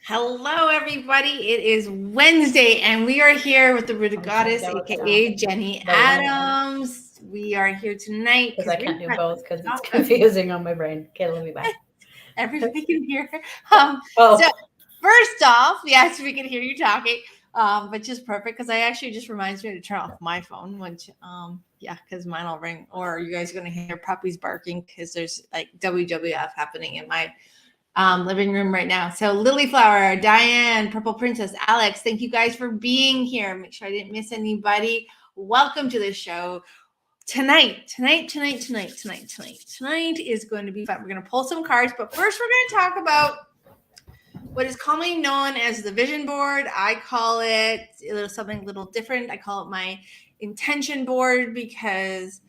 Hello, everybody. It is Wednesday, and we are here with the Rooted Goddess, aka Jenny Adams. We are here tonight because I can't do both because it's confusing on my brain. Okay, let me back. Everybody can hear. So first off, yes, we can hear you talking, but just perfect because I actually just reminds me to turn off my phone, which because mine will ring, or you guys are gonna hear puppies barking because there's like WWF happening in my living room right now. So Lilyflower, Diane, Purple Princess, Alex, thank you guys for being here. Make sure I didn't miss anybody. Welcome to the show. Tonight is going to be fun. We're going to pull some cards, but first we're going to talk about what is commonly known as the vision board. I call it something a little different. I call it my intention board because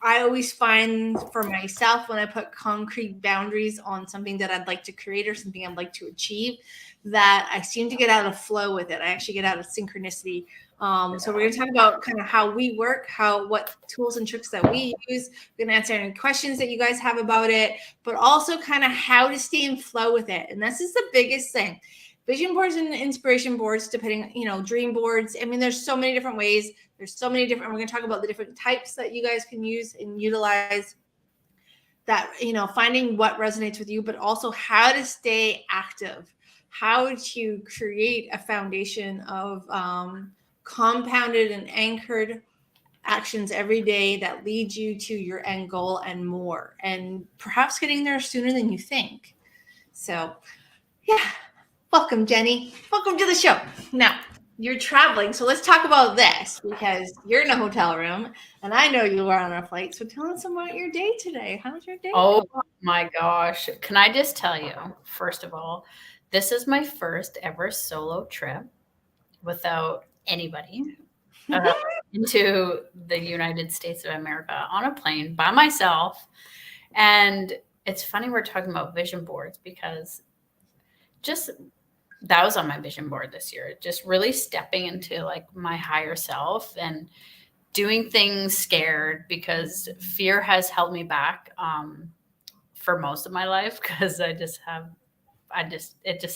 I always find for myself when I put concrete boundaries on something that I'd like to create or something I'd like to achieve, that I seem to get out of flow with it. I actually get out of synchronicity. So we're going to talk about kind of how we work, what tools and tricks that we use. We're going to answer any questions that you guys have about it, but also kind of how to stay in flow with it. And this is the biggest thing. Vision boards and inspiration boards, depending, dream boards. I mean, there's so many different ways. There's so many different, we're going to talk about the different types that you guys can use and utilize that, finding what resonates with you, but also how to stay active, how to create a foundation of compounded and anchored actions every day that lead you to your end goal and more, and perhaps getting there sooner than you think. So, yeah. Welcome, Jenny. Welcome to the show. Now, you're traveling, so let's talk about this because you're in a hotel room, and I know you were on a flight. So tell us about your day today. How's your day? Oh my gosh. Can I just tell you, first of all, this is my first ever solo trip without anybody into the United States of America on a plane by myself. And it's funny we're talking about vision boards because that was on my vision board this year, just really stepping into like my higher self and doing things scared, because fear has held me back for most of my life, because it just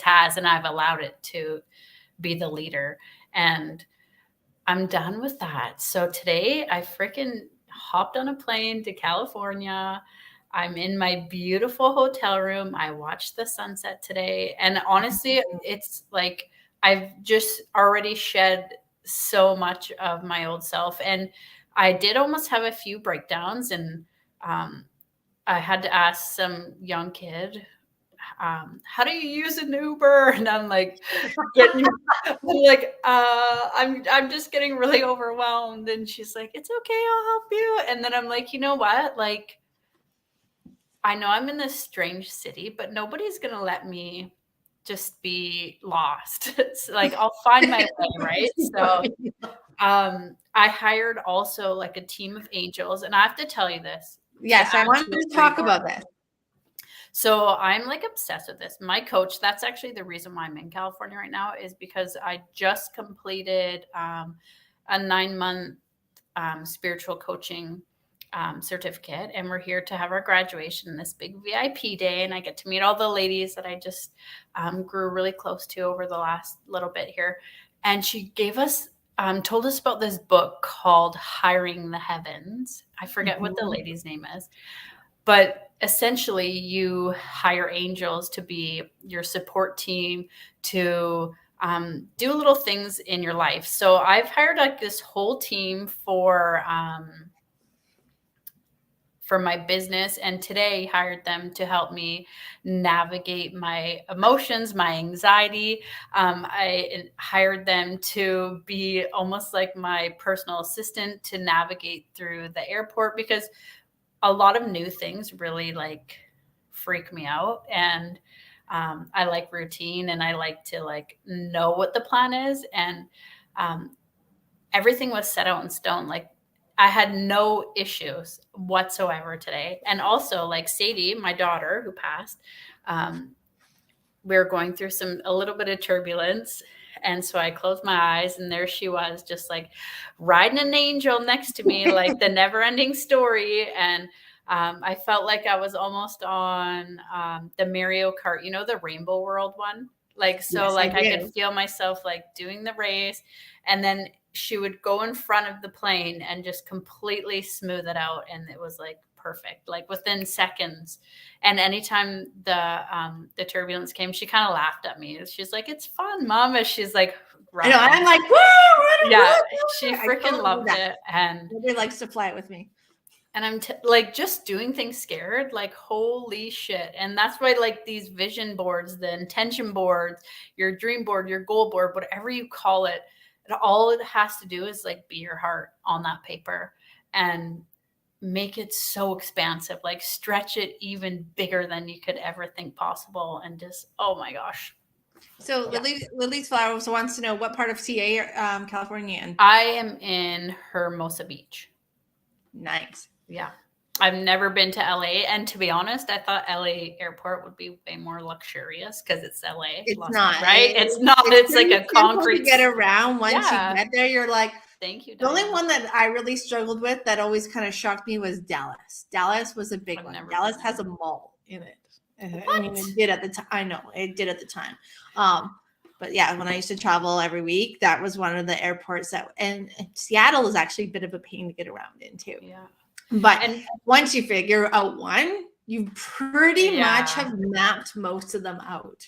has, and I've allowed it to be the leader, and I'm done with that. So today I freaking hopped on a plane to California. I'm in my beautiful hotel room. I watched the sunset today. And honestly, it's like I've just already shed so much of my old self. And I did almost have a few breakdowns. And I had to ask some young kid, how do you use an Uber? And I'm like, I'm just getting really overwhelmed. And she's like, it's okay, I'll help you. And then I'm like, you know what? Like, I know I'm in this strange city, but nobody's going to let me just be lost. It's like, I'll find my way, right? So I hired also like a team of angels, and I have to tell you this. Yes, I wanted to talk about that. So I'm like obsessed with this. My coach, that's actually the reason why I'm in California right now, is because I just completed a 9-month spiritual coaching certificate, and we're here to have our graduation, this big VIP day, and I get to meet all the ladies that I just grew really close to over the last little bit here. And she gave us told us about this book called Hiring the Heavens. I forget what the lady's name is, but essentially you hire angels to be your support team, to do little things in your life. So I've hired like this whole team for for my business. And today hired them to help me navigate my emotions, my anxiety. I hired them to be almost like my personal assistant to navigate through the airport, because a lot of new things really like freak me out. And I like routine, and I like to like know what the plan is. And everything was set out in stone. Like I had no issues whatsoever today. And also like Sadie, my daughter who passed, we were going through a little bit of turbulence. And so I closed my eyes, and there she was, just like riding an angel next to me, like the never ending story. And I felt like I was almost on the Mario Kart, you know, the Rainbow World one. Like, so Yes, like I do. could feel myself like doing the race, and then she would go in front of the plane and just completely smooth it out. And it was like perfect, like within seconds. And anytime the turbulence came, she kind of laughed at me. She's like, "It's fun, Mom." And she's like, I know, I'm like, woo! Yeah, she freaking loved it. And nobody likes to fly it with me. And I'm like, just doing things scared, like, holy shit. And that's why, like, these vision boards, the intention boards, your dream board, your goal board, whatever you call it, all it has to do is like be your heart on that paper and make it so expansive, like stretch it even bigger than you could ever think possible. And just, oh my gosh. So Lily's Flowers wants to know what part of CA, California in? I am in Hermosa Beach. Nice. Yeah. I've never been to LA. And to be honest, I thought LA airport would be way more luxurious because it's LA. It's not. Right? It's not. It's like a concrete. To get around. Once you get there, you're like, thank you. The only one that I really struggled with that always kind of shocked me was Dallas. Dallas was a big one. Dallas has a mall in it. What? I mean, it did at the time. I know it did at the time. But yeah, when I used to travel every week, that was one of the airports and Seattle is actually a bit of a pain to get around in too. Yeah. But once you figure out one, you pretty much have mapped most of them out.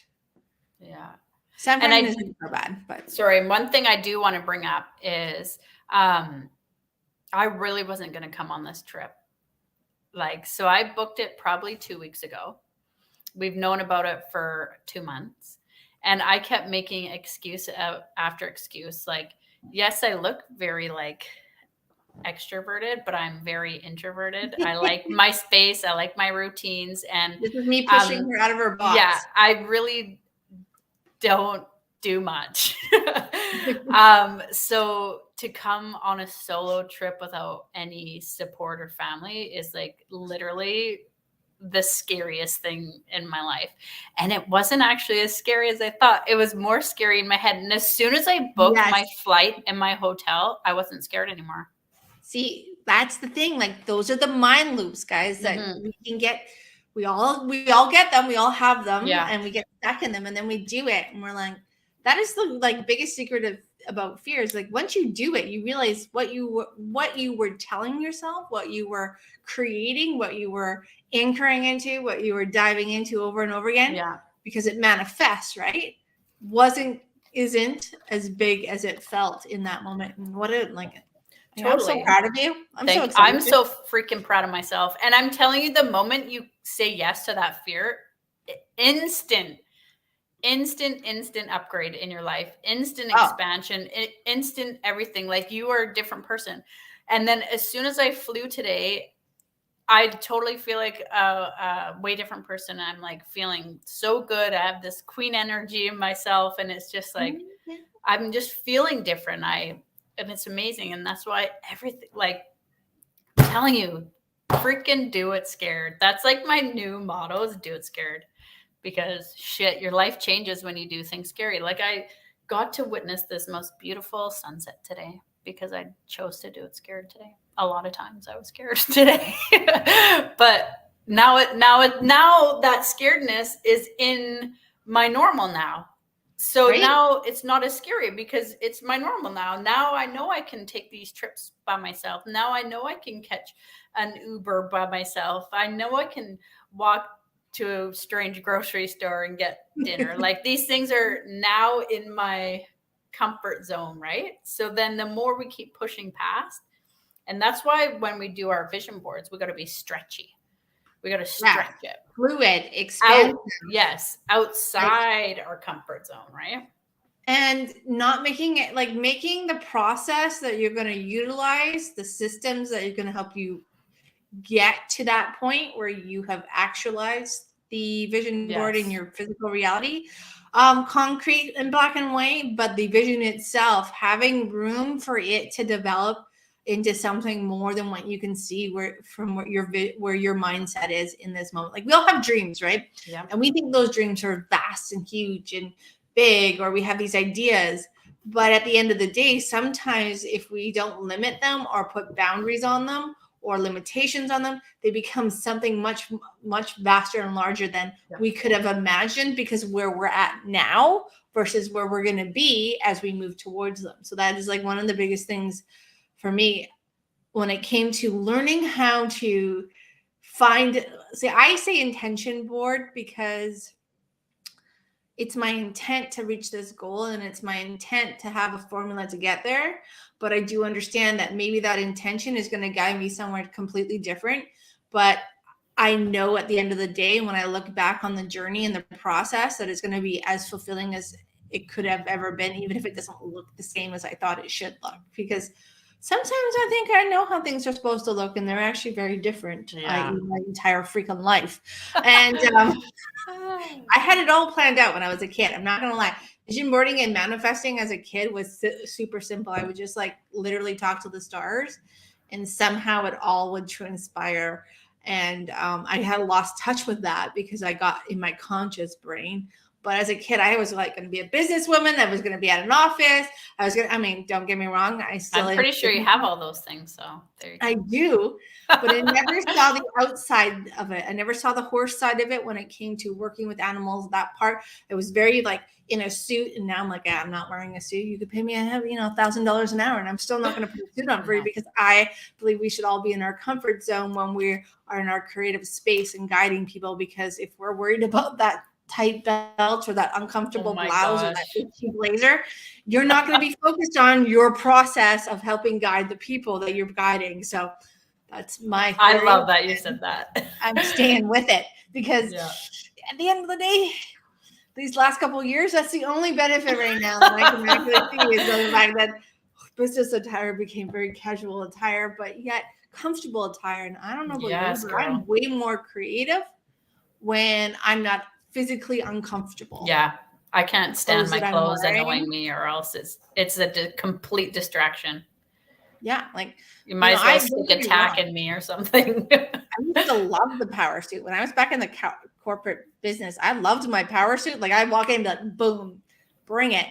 Yeah. San Fran isn't so bad, but sorry, one thing I do want to bring up is I really wasn't going to come on this trip. Like, so I booked it probably 2 weeks ago. We've known about it for 2 months. And I kept making excuse after excuse. Like, yes, I look very like extroverted, but I'm very introverted. I like my space. I like my routines. And this is me pushing her out of her box. Yeah, I really don't do much. So to come on a solo trip without any support or family is like literally the scariest thing in my life. And it wasn't actually as scary as I thought. It was more scary in my head. And as soon as I booked my flight and my hotel, I wasn't scared anymore. See, that's the thing. Like, those are the mind loops, guys, that we can get. We all get them. We all have them, and we get stuck in them, and then we do it, and we're like, that is the like biggest secret about fear is like once you do it, you realize what you were telling yourself, what you were creating, what you were anchoring into, what you were diving into over and over again. Yeah, because it manifests, right? Isn't as big as it felt in that moment, and what it like. Totally. I'm so proud of you. I'm so excited. I'm so freaking proud of myself. And I'm telling you, the moment you say yes to that fear, instant upgrade in your life, instant expansion, instant everything. Like, you are a different person. And then as soon as I flew today, I totally feel like a way different person. I'm like feeling so good. I have this queen energy in myself. And it's just like, I'm just feeling different. And it's amazing. And that's why everything, like, I'm telling you, freaking do it scared. That's like my new motto is do it scared, because shit, your life changes when you do things scary. Like, I got to witness this most beautiful sunset today because I chose to do it scared today. A lot of times I was scared today, but now that scaredness is in my normal now. So now it's not as scary because it's my normal now. Now I know I can take these trips by myself. Now I know I can catch an Uber by myself. I know I can walk to a strange grocery store and get dinner. Like, these things are now in my comfort zone, right? So then the more we keep pushing past, And that's why when we do our vision boards, we got to be stretchy. We got to stretch it. Fluid, expand. Yes. Outside our comfort zone, right? And not making it like making the process that you're going to utilize, the systems that are going to help you get to that point where you have actualized the vision board in your physical reality, concrete and black and white, but the vision itself, having room for it to develop into something more than what you can see where your mindset is in this moment. Like we all have dreams, right? Yeah. And we think those dreams are vast and huge and big, or we have these ideas. But at the end of the day, sometimes if we don't limit them or put boundaries on them or limitations on them, they become something much, much vaster and larger than we could have imagined, because where we're at now versus where we're going to be as we move towards them. So that is like one of the biggest things for me when it came to learning how to I say intention board because it's my intent to reach this goal and it's my intent to have a formula to get there. But I do understand that maybe that intention is going to guide me somewhere completely different. But I know at the end of the day, when I look back on the journey and the process, that it's going to be as fulfilling as it could have ever been, even if it doesn't look the same as I thought it should look. Because sometimes I think I know how things are supposed to look, and they're actually very different. I eat my entire freaking life. And I had it all planned out when I was a kid. I'm not going to lie. Vision boarding and manifesting as a kid was super simple. I would just like literally talk to the stars, and somehow it all would transpire. And I had lost touch with that because I got in my conscious brain. But as a kid, I was like going to be a businesswoman. I was going to be at an office. Don't get me wrong. I'm pretty sure you have all those things. So there you go. I do, but I never saw the outside of it. I never saw the horse side of it when it came to working with animals. That part, it was very like in a suit. And now I'm like, I'm not wearing a suit. You could pay me $1,000 an hour, and I'm still not going to put a suit on for you, because I believe we should all be in our comfort zone when we are in our creative space and guiding people. Because if we're worried about that tight belt or that uncomfortable blouse or that itchy blazer, you're not going to be focused on your process of helping guide the people that you're guiding. So that's my theory. I love that you said that. I'm staying with it because at the end of the day, these last couple of years, that's the only benefit right now that I can actually see is the fact that business attire became very casual attire, but yet comfortable attire. And I don't know about you, but I'm way more creative when I'm not physically uncomfortable. Yeah. I can't stand my clothes annoying me, or else it's a complete distraction. Yeah. Like you might as well stick a tack in me or something. I used to love the power suit. When I was back in the corporate business, I loved my power suit. Like I'd walk in and be like, boom, bring it.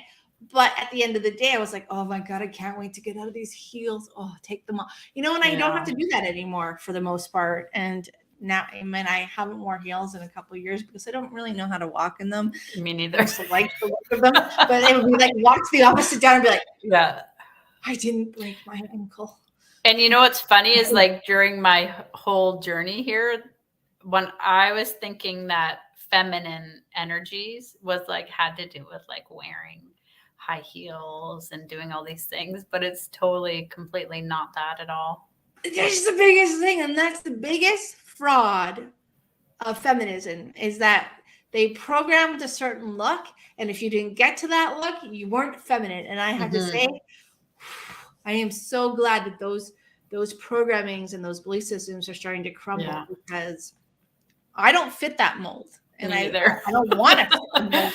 But at the end of the day, I was like, oh my God, I can't wait to get out of these heels. Oh, take them off. And I don't have to do that anymore for the most part. And now, I haven't worn heels in a couple of years because I don't really know how to walk in them. Me neither. I just like the look of them. But it would be like walk to the opposite down and be like, I didn't break my ankle. And what's funny is like during my whole journey here, when I was thinking that feminine energies was like had to do with like wearing high heels and doing all these things, but it's totally completely not that at all. That's the biggest thing, and that's the biggest fraud of feminism, is that they programmed a certain look, and if you didn't get to that look, you weren't feminine. And I have to say, I am so glad that those programmings and those belief systems are starting to crumble, because I don't fit that mold, and I don't want to fit the mold.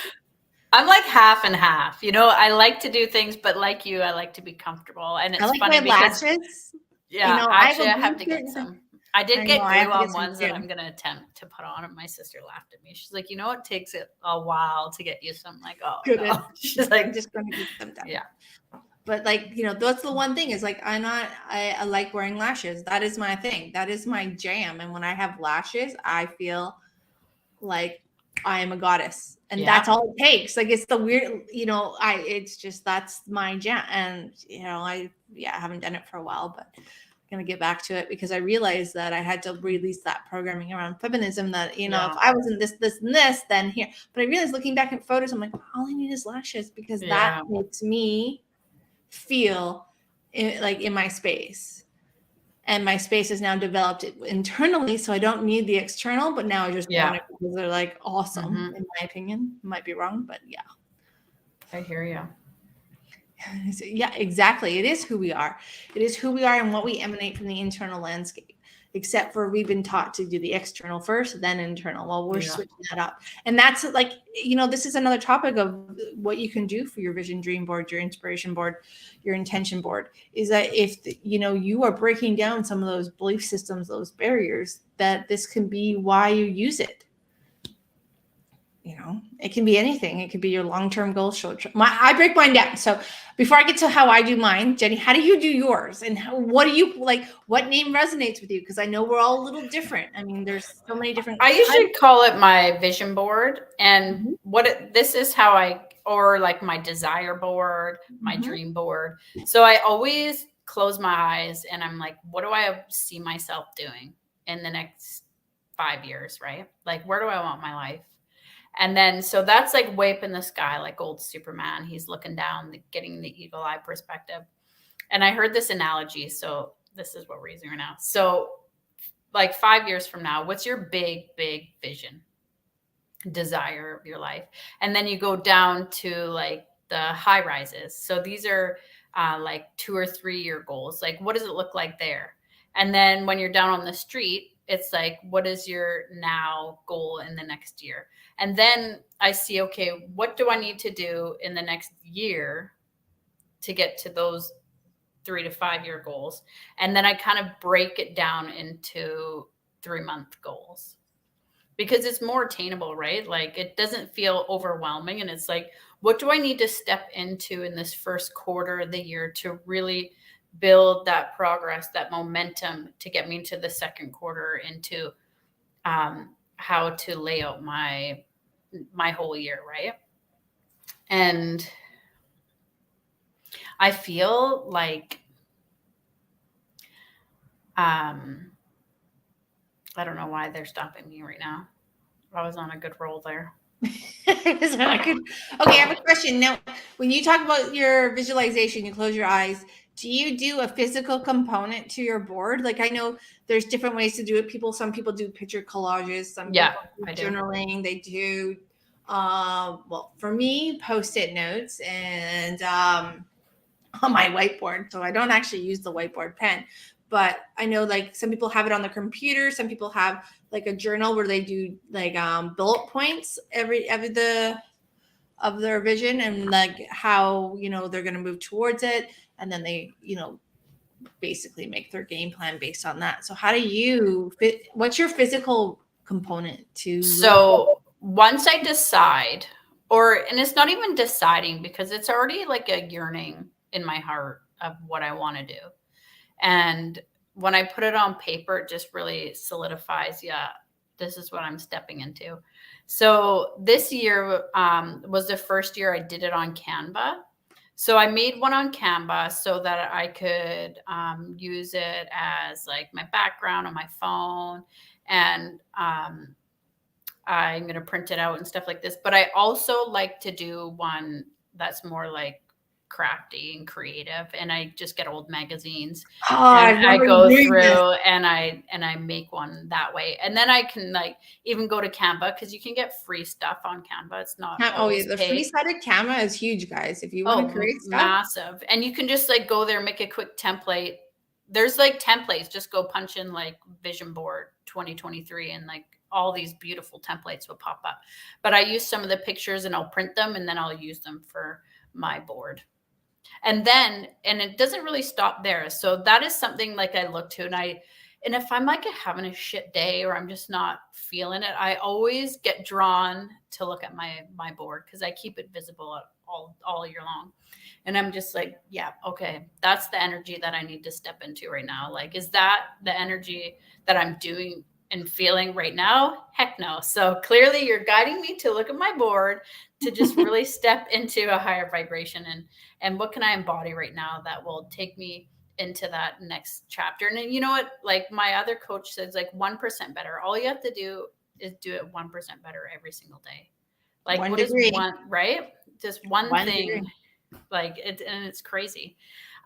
I'm like half and half. I like to do things, but like you, I like to be comfortable. And it's I like funny my because lashes. Yeah, actually, I have to get some. I did get glue on ones that I'm going to attempt to put on. And my sister laughed at me. She's like, it takes it a while to get used to. I'm like, oh, good. No. She's like, I'm just going to get them done. Yeah. But like, that's the one thing is like, I like wearing lashes. That is my thing. That is my jam. And when I have lashes, I feel like I am a goddess, and that's all it takes. Like, it's the weird, it's just, that's my jam. And, I haven't done it for a while, but I'm going to get back to it because I realized that I had to release that programming around feminism that, if I wasn't this, and this, then here. But I realized looking back at photos, I'm like, all I need is lashes, because that makes me feel like in my space. and my space is now developed internally, so I don't need the external, but now I just want it because they're like awesome, in my opinion. Might be wrong, but yeah. I hear you. Yeah, exactly. It is who we are. It is who we are and what we emanate from the internal landscape. Except for we've been taught to do the external first, then internal. Well, we're switching that up. And that's like, this is another topic of what you can do for your vision dream board, your inspiration board, your intention board, is that if, you are breaking down some of those belief systems, those barriers, that this can be why you use it. It can be anything. It could be your long-term goal. I break mine down. So before I get to how I do mine, Jenny, how do you do yours? And what do you like? What name resonates with you? Because I know we're all a little different. I mean, there's so many different. I usually call it my vision board, and this is how or like my desire board, my dream board. So I always close my eyes and I'm like, what do I see myself doing in the next 5 years, right? Like, where do I want my life? And then, so that's like way up in the sky, like old Superman. He's looking down, getting the eagle eye perspective. And I heard this analogy. So this is what we're using right now. So like 5 years from now, what's your big, big vision, desire of your life? And then you go down to like the high rises. So these are like 2 or 3 year goals. Like, what does it look like there? And then when you're down on the street, it's like, what is your now goal in the next year? And then I see, okay, what do I need to do in the next year to get to those 3 to 5 year goals? And then I kind of break it down into 3-month goals because it's more attainable, right? Like, it doesn't feel overwhelming. And it's like, what do I need to step into in this first quarter of the year to really build that progress, that momentum to get me into the second quarter, into how to lay out my whole year, right? And I feel like I don't know why they're stopping me right now. I was on a good roll there. Okay, I have a question. Now, when you talk about your visualization, you close your eyes. Do you do a physical component to your board? Like, I know there's different ways to do it. Some people do picture collages. Some people do journaling. They do, well, for me, Post-it notes and on my whiteboard. So I don't actually use the whiteboard pen. But I know like some people have it on the computer. Some people have like a journal where they do like bullet points every of their vision and like how they're going to move towards it, and then they basically make their game plan based on that. So how do you fit? What's your physical component to? So once I decide, and it's not even deciding because it's already like a yearning in my heart of what I want to do. And when I put it on paper, it just really solidifies, this is what I'm stepping into. So this year was the first year I did it on Canva. So I made one on Canva so that I could use it as like my background on my phone. And I'm going to print it out and stuff like this. But I also like to do one that's more like crafty and creative, and I just get old magazines and I go through and I make one that way. And then I can like even go to Canva because you can get free stuff on Canva. It's not the free side of Canva is huge, guys. If you want to create stuff, massive. And you can just like go there, make a quick template. There's like templates, just go punch in like vision board 2023 and like all these beautiful templates will pop up. But I use some of the pictures and I'll print them and then I'll use them for my board. And it doesn't really stop there. So that is something like I look to, and if I'm like having a shit day or I'm just not feeling it, I always get drawn to look at my board because I keep it visible all year long. And I'm just like, yeah, okay, that's the energy that I need to step into right now. Like, is that the energy that I'm doing and feeling right now? Heck no. So clearly you're guiding me to look at my board to just really step into a higher vibration and what can I embody right now that will take me into that next chapter. And then, you know what, like my other coach says, like 1% better. All you have to do is do it 1% better every single day. Like what is one, right? Just one thing. Like and it's crazy.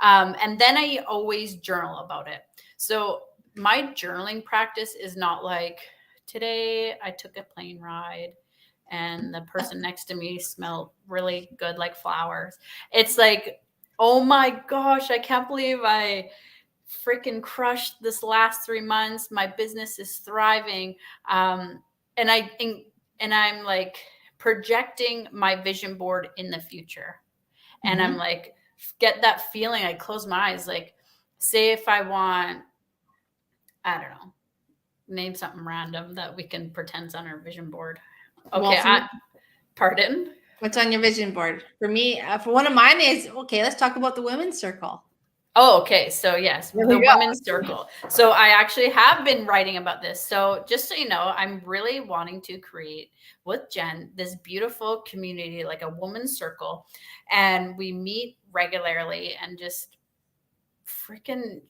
And then I always journal about it. So my journaling practice is not like, today I took a plane ride and the person next to me smelled really good, like flowers. It's like, oh my gosh, I can't believe I freaking crushed this last 3 months. My business is thriving. And I'm like projecting my vision board in the future. And Mm-hmm. I'm like, get that feeling. I close my eyes. Like, say if I want, I don't know, name something random that we can pretend's on our vision board. Okay. Well, Pardon? what's on your vision board? For me, for one of mine is, okay, let's talk about the women's circle. Oh, okay. So yes, There the we go. women's circle. So I actually have been writing about this. So just so you know, I'm really wanting to create with Jen this beautiful community, like a women's circle. And we meet regularly and just freaking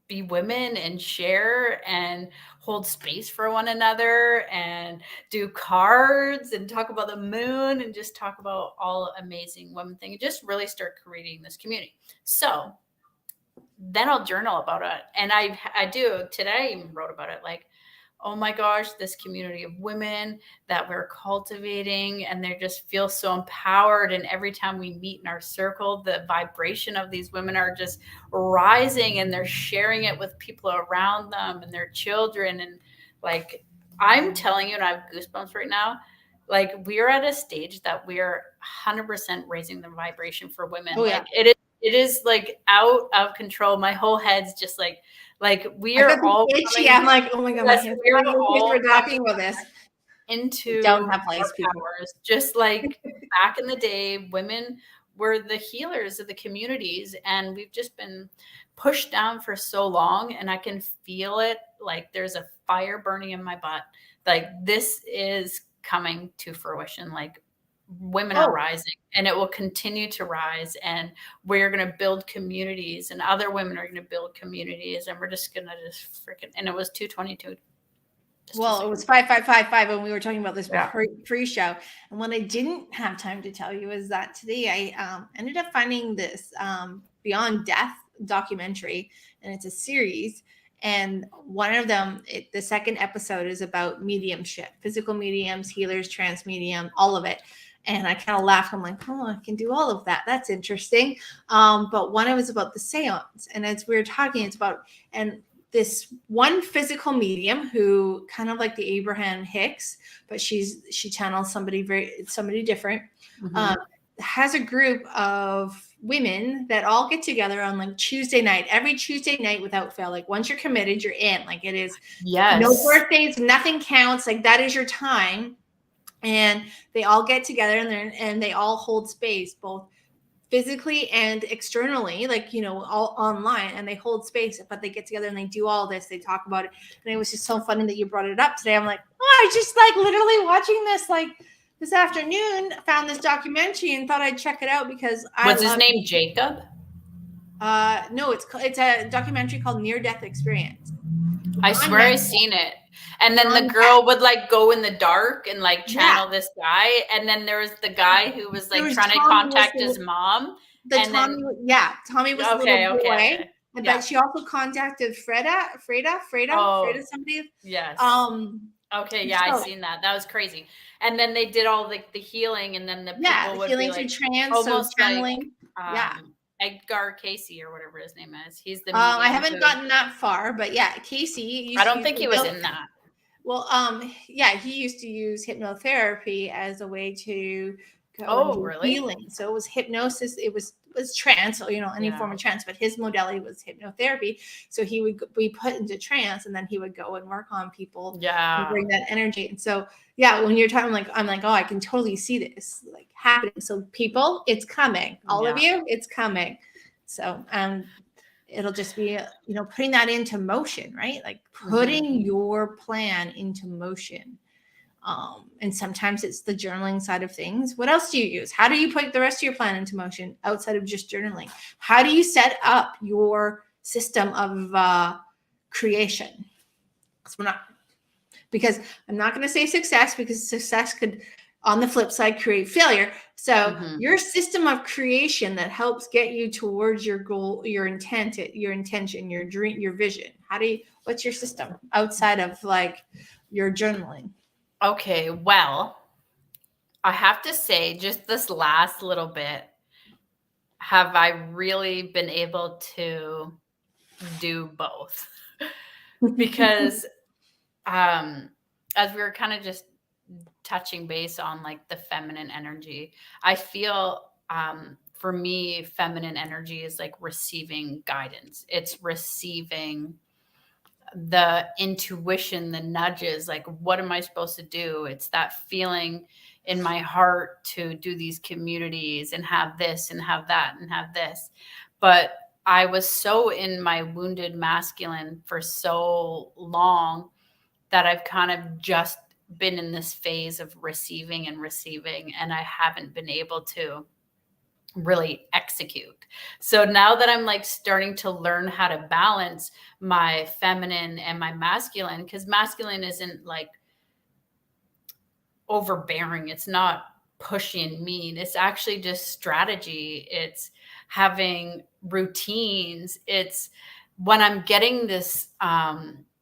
be women and share and hold space for one another and do cards and talk about the moon and just talk about all amazing women things. Just really start creating this community. So then I'll journal about it. And I do today, I even wrote about it, like, oh my gosh, this community of women that we're cultivating, and they just feel so empowered. And every time we meet in our circle, the vibration of these women are just rising, and they're sharing it with people around them and their children. And like, I'm telling you, and I have goosebumps right now, like we're at a stage that we're 100% raising the vibration for women. Oh, yeah. Like it is like out of control. My whole head's just like we are all itchy. I'm like, oh my god, my hands we're are all for talking about this. into Don't have our lice, people. powers. Just like back in the day, women were the healers of the communities, and we've just been pushed down for so long. And I can feel it, like there's a fire burning in my butt. Like this is coming to fruition. Like women are rising, and it will continue to rise, and we're going to build communities, and other women are going to build communities, and we're just going to just freaking. And it was 222. Well, it was 5555 when we were talking about this Yeah. pre-show. And what I didn't have time to tell you is that today I ended up finding this Beyond Death documentary, and it's a series. And one of them, the second episode is about mediumship, physical mediums, healers, trance medium, all of it. And I kind of laughed. I'm like, oh, I can do all of that. That's interesting. But one was about the seance. And as we were talking, it's about, and this one physical medium who kind of like the Abraham Hicks, but she channels somebody different, has a group of women that all get together on like Tuesday night, every Tuesday night without fail. Like once you're committed, you're in. Like it is no birthdays, nothing counts. Like that is your time. And they all get together and they all hold space, both physically and externally, like, you know, all online, and they hold space, but they get together and they do all this, they talk about it. And it was just so funny that you brought it up today. I'm like, oh, I just like literally watching this, like this afternoon, found this documentary and thought I'd check it out because What's his name? Jacob? No, it's a documentary called Near Death Experience. I swear I've seen it. And then the girl would like go in the dark and like channel this guy. And then there was the guy who was like trying to contact his mom. Tommy was a little boy. Okay. But she also contacted Freda, somebody. Yes. Okay, yeah, I seen that. That was crazy. And then they did all like the healing, and then the people would healing be like through trance, almost so channeling. like Edgar Casey or whatever his name is. He's the I haven't gotten that far, but yeah, Casey. I don't think he was in that. Well, he used to use hypnotherapy as a way to really? healing. So it was hypnosis. It was trance, or any form of trance, but his modality was hypnotherapy. So he would be put into trance, and then he would go and work on people, and bring that energy. And so, when you're talking, I'm like, oh, I can totally see this like happening. So people, it's coming. All of you, it's coming. So it'll just be putting that into motion, right? Like putting your plan into motion. And sometimes it's the journaling side of things. What else do you use? How do you put the rest of your plan into motion outside of just journaling? How do you set up your system of creation? Because I'm not going to say success, because success could on the flip side, create failure. So Mhm. your system of creation that helps get you towards your goal, your intent, your intention, your dream, your vision. What's your system outside of like your journaling? Okay, well, I have to say, just this last little bit, have I really been able to do both? Because as we were kind of just touching base on like the feminine energy, I feel for me, feminine energy is like receiving guidance. It's receiving the intuition, the nudges, like what am I supposed to do? It's that feeling in my heart to do these communities and have this and have that and have this. But I was so in my wounded masculine for so long that I've kind of just been in this phase of receiving, and I haven't been able to really execute. So now that I'm like starting to learn how to balance my feminine and my masculine, because masculine isn't like overbearing, it's not pushy and mean, it's actually just strategy, it's having routines, it's when I'm getting this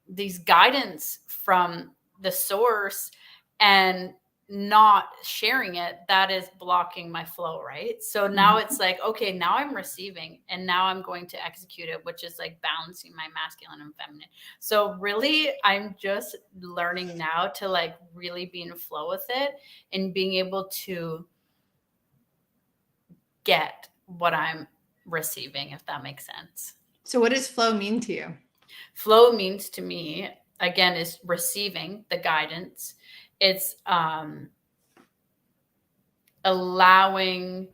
these guidance from the source and not sharing it, that is blocking my flow, right? So now it's like, okay, now I'm receiving and now I'm going to execute it, which is like balancing my masculine and feminine. So really I'm just learning now to like really be in flow with it and being able to get what I'm receiving, if that makes sense. So what does flow mean to you? Flow means to me, again, is receiving the guidance. It's allowing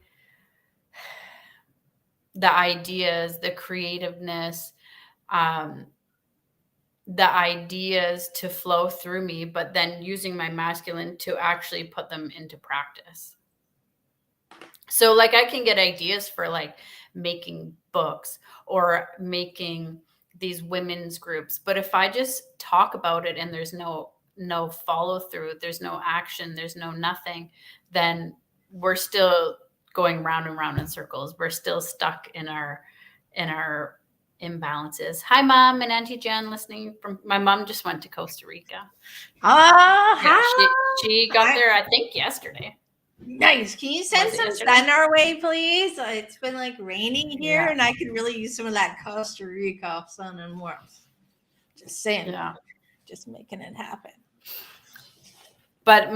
the ideas, the creativeness, the ideas to flow through me, but then using my masculine to actually put them into practice. So like I can get ideas for like making books or making these women's groups, but if I just talk about it and there's no follow through, there's no action, there's no nothing, then we're still going round and round in circles. We're still stuck in our imbalances. Hi mom and Auntie Jen listening from my mom just went to Costa Rica. Yeah, she got there I think yesterday. Nice. Can you send some sun our way, please? It's been like raining here, and I could really use some of that Costa Rica sun and warmth. Just saying. Yeah. Just making it happen. But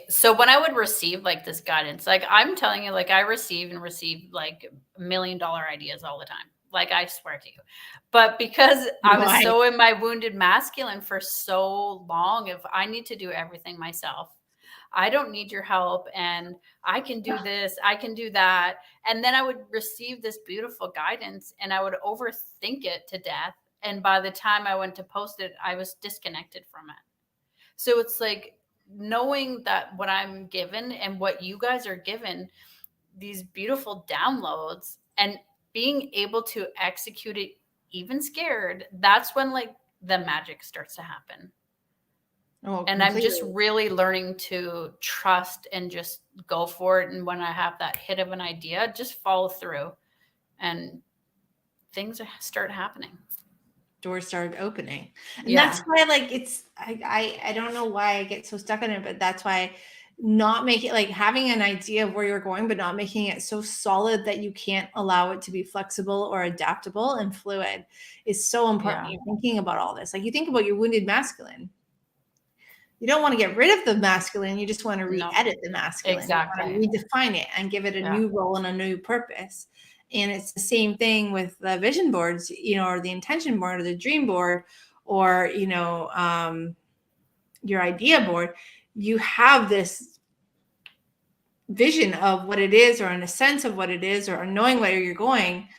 so when I would receive like this guidance, like I'm telling you, like I receive like $1 million ideas all the time. Like I swear to you. But because I was so in my wounded masculine for so long, if I need to do everything myself, I don't need your help and I can do this, I can do that. And then I would receive this beautiful guidance and I would overthink it to death. And by the time I went to post it, I was disconnected from it. So it's like knowing that what I'm given and what you guys are given, these beautiful downloads, and being able to execute it even scared, that's when like the magic starts to happen. Oh, and I'm just really learning to trust and just go for it. And when I have that hit of an idea, just follow through and things start happening. Doors started opening. And that's why like I don't know why I get so stuck in it, but that's why not making like having an idea of where you're going, but not making it so solid that you can't allow it to be flexible or adaptable and fluid is so important. Yeah. You're thinking about all this. Like you think about your wounded masculine. You don't want to get rid of the masculine. You just want to re-edit the masculine. Exactly. You want to redefine it and give it a new role and a new purpose. And it's the same thing with the vision boards, or the intention board or the dream board or, your idea board. You have this vision of what it is or in a sense of what it is or knowing where you're going.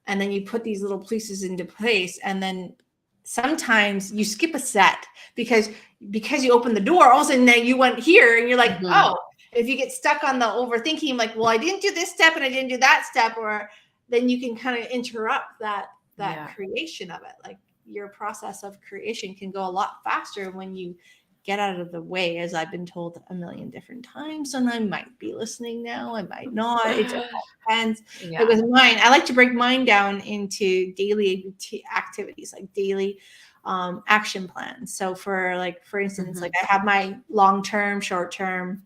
And then you put these little pieces into place. And then sometimes you skip a set because you open the door, all of a sudden then you went here and you're like, oh, if you get stuck on the overthinking, like, well, I didn't do this step and I didn't do that step, or then you can kind of interrupt that creation of it. Like your process of creation can go a lot faster when you get out of the way, as I've been told a million different times. And I might be listening now, I might not. It just all depends. Yeah. Like with mine, I like to break mine down into daily activities, like daily action plans. So for instance, like I have my long-term, short-term,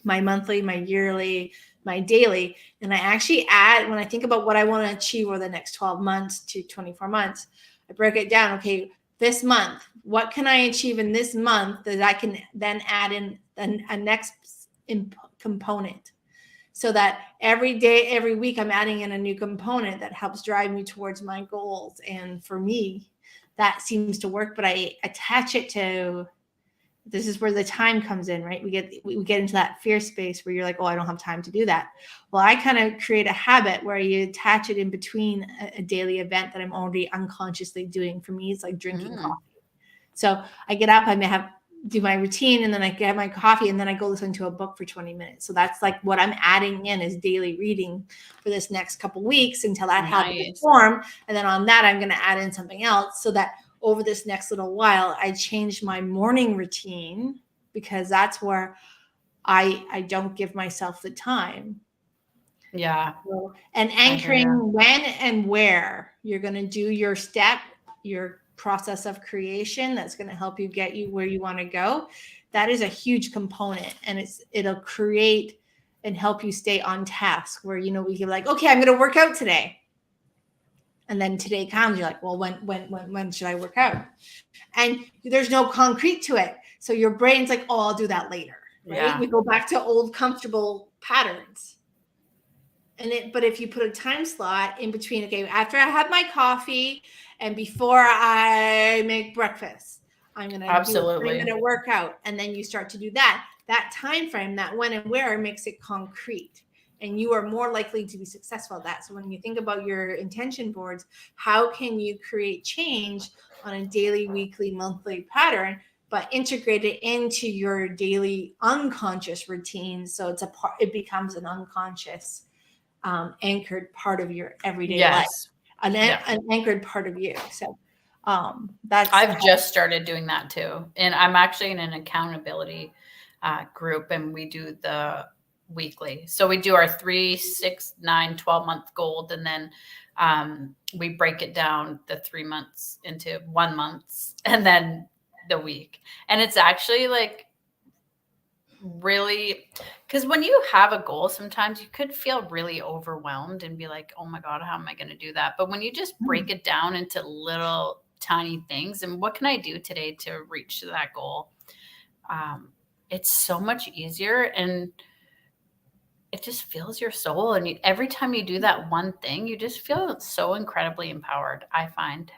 my monthly, my yearly, my daily. And I actually add, when I think about what I want to achieve over the next 12 months to 24 months, I break it down. Okay, this month, what can I achieve in this month that I can then add in a next component, so that every day, every week, I'm adding in a new component that helps drive me towards my goals. And for me, that seems to work, but I attach it to, this is where the time comes in, right? We get into that fear space where you're like, oh, I don't have time to do that. Well, I kind of create a habit where you attach it in between a daily event that I'm already unconsciously doing. For me, it's like drinking coffee. So I get up, I may do my routine, and then I get my coffee, and then I go listen to a book for 20 minutes. So that's like what I'm adding in is daily reading for this next couple weeks until that habit form. And then on that, I'm going to add in something else, so that over this next little while, I changed my morning routine, because that's where I don't give myself the time. Yeah. So, and anchoring when and where you're going to do your step, your process of creation that's going to help you get you where you want to go. That is a huge component, and it'll create and help you stay on task, where, we can like, okay, I'm going to work out today. And then today comes, you're like, well, when should I work out? And there's no concrete to it. So your brain's like, oh, I'll do that later. Right? Yeah. We go back to old comfortable patterns. But if you put a time slot in between, okay, after I have my coffee and before I make breakfast, I'm going to work out. And then you start to do that time frame, that when and where, makes it concrete. And you are more likely to be successful at that. So when you think about your intention boards, how can you create change on a daily, weekly, monthly pattern, but integrate it into your daily unconscious routine? So it becomes an unconscious anchored part of your everyday life, an anchored part of you. So I've just started doing that too. And I'm actually in an accountability group, and we do the weekly. So we do our 3, 6, 9, 12 month goal. And then we break it down the 3 months into 1 month and then the week. And it's actually like really, because when you have a goal, sometimes you could feel really overwhelmed and be like, oh my God, how am I going to do that? But when you just break it down into little tiny things, and what can I do today to reach that goal? It's so much easier, and it just fills your soul. And every time you do that one thing, you just feel so incredibly empowered, I find.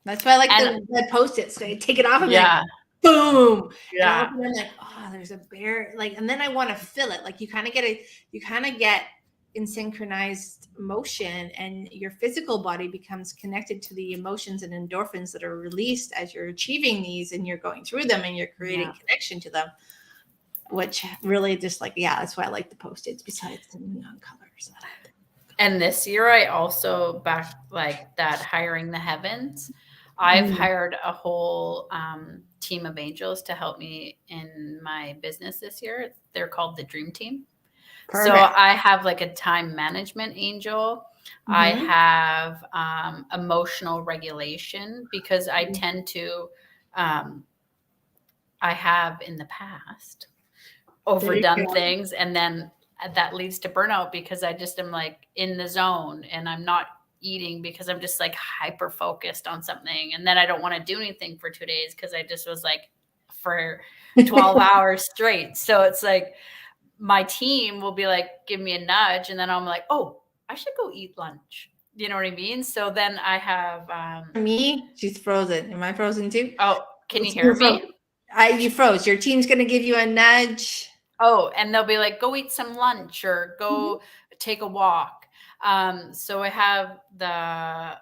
That's why I like the Post-its. So I take it off and like, boom. Yeah. And I'm like, oh, there's a bear. Like, and then I want to fill it. Like you kind of get in synchronized motion, and your physical body becomes connected to the emotions and endorphins that are released as you're achieving these, and you're going through them, and you're creating connection to them, which really just like, that's why I like the Post-its, besides the neon colors. And this year I also back like that hiring the heavens. I've hired a whole team of angels to help me in my business this year. They're called the Dream Team. Perfect. So I have like a time management angel. I have emotional regulation, because I tend to, I have in the past overdone things, and then that leads to burnout, because I just am like in the zone, and I'm not eating because I'm just like hyper focused on something. And then I don't want to do anything for 2 days because I just was like for 12 hours straight. So it's like my team will be like, give me a nudge. And then I'm like, oh, I should go eat lunch. You know what I mean? So then I have me, she's frozen. Am I frozen too? Oh, can you hear me? You froze. Your team's going to give you a nudge. Oh, and they'll be like, go eat some lunch or go take a walk. So I have the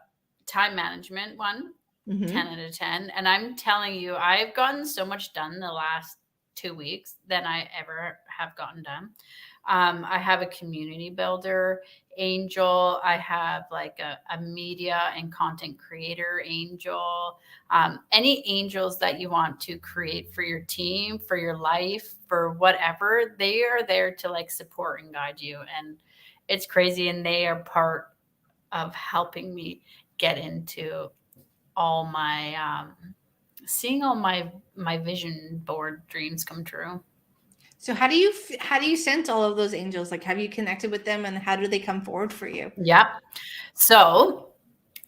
time management one, 10 out of 10. And I'm telling you, I've gotten so much done the last 2 weeks than I ever have gotten done. I have a community builder angel. I have like a media and content creator angel. Any angels that you want to create for your team, for your life, for whatever, they are there to like support and guide you. And it's crazy. And they are part of helping me get into all my, seeing all my vision board dreams come true. So how do you sense all of those angels? Like, have you connected with them, and how do they come forward for you? Yep. So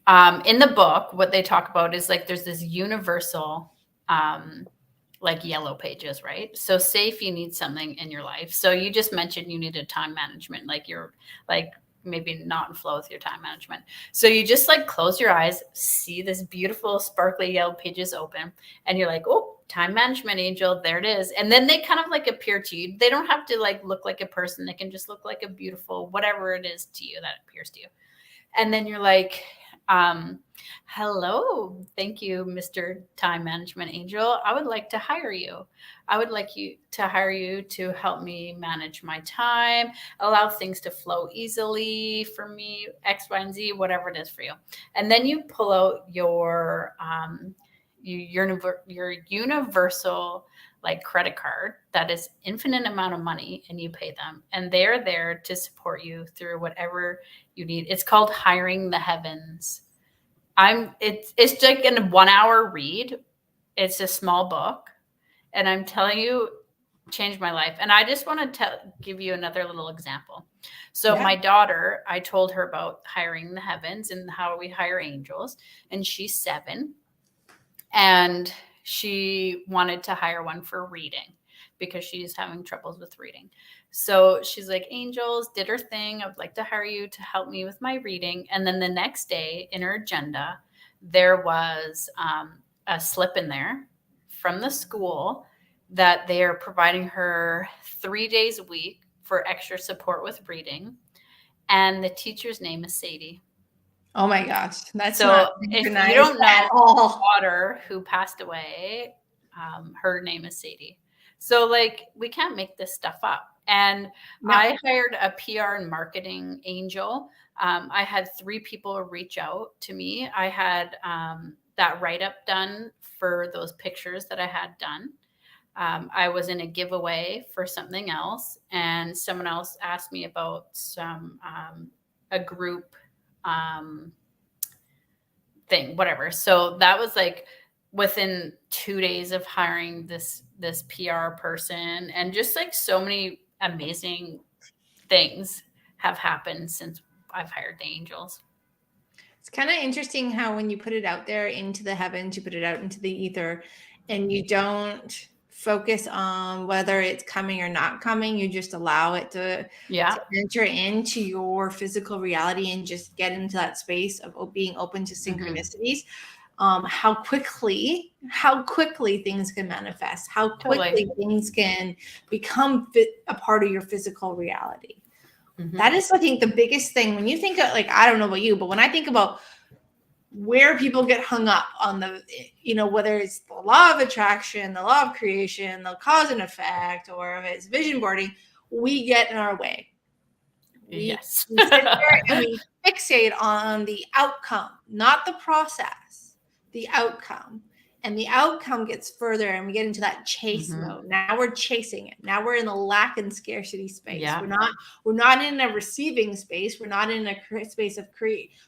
in the book, what they talk about is like there's this universal like yellow pages, right? So say if you need something in your life. So you just mentioned you needed time management, like you're like maybe not in flow with your time management. So you just like close your eyes, see this beautiful sparkly yellow pages open, and you're like, oh, time management angel, there it is. And then they kind of like appear to you. They don't have to like look like a person. They can just look like a beautiful, whatever it is to you that appears to you. And then you're like, hello, thank you, Mr. Time Management Angel. I would like to hire you. I would like you to hire you to help me manage my time, allow things to flow easily for me, X, Y, and Z, whatever it is for you. And then you pull out your universal like credit card that is infinite amount of money, and you pay them, and they're there to support you through whatever you need. It's called Hiring the Heavens. It's like a 1 hour read. It's a small book, and I'm telling you, changed my life. And I just want to give you another little example. So my daughter, I told her about Hiring the Heavens and how we hire angels, and she's 7, and she wanted to hire one for reading because she's having troubles with reading. So she's like, angels, did her thing. I'd like to hire you to help me with my reading. And then the next day in her agenda, there was a slip in there from the school that they are providing her 3 days a week for extra support with reading. And the teacher's name is Sadie. Oh my gosh, that's so not if you nice don't know at all. my daughter who passed away, her name is Sadie. So like we can't make this stuff up. And No. I hired a PR and marketing angel. I had 3 people reach out to me. I had that write-up done for those pictures that I had done. I was in a giveaway for something else, and someone else asked me about some a group thing, whatever. So that was like within 2 days of hiring this PR person, and just like so many amazing things have happened since I've hired the angels. It's kind of interesting how when you put it out there into the heavens, you put it out into the ether, and you don't focus on whether it's coming or not coming. You just allow it to enter into your physical reality and just get into that space of being open to synchronicities. How quickly things can manifest, how quickly things can become a part of your physical reality. That is, I think, the biggest thing. When you think of, like, I don't know about you, but when I think about where people get hung up on the, whether it's the law of attraction, the law of creation, the cause and effect, or if it's vision boarding, we get in our way. We sit there and we fixate on the outcome, not the process, the outcome. And the outcome gets further, and we get into that chase mode. Now we're chasing it. Now we're in the lack and scarcity space. Yeah. We're not in a receiving space. We're not in a space of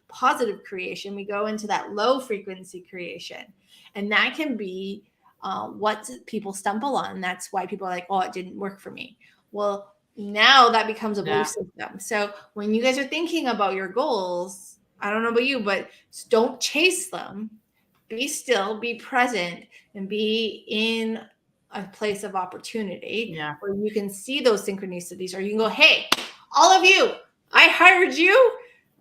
positive creation. We go into that low frequency creation, and that can be what people stumble on. That's why people are like, "Oh, it didn't work for me." Well, now that becomes a belief system. So when you guys are thinking about your goals, I don't know about you, but don't chase them. Be still, be present, and be in a place of opportunity where you can see those synchronicities, or you can go, hey, all of you, I hired you.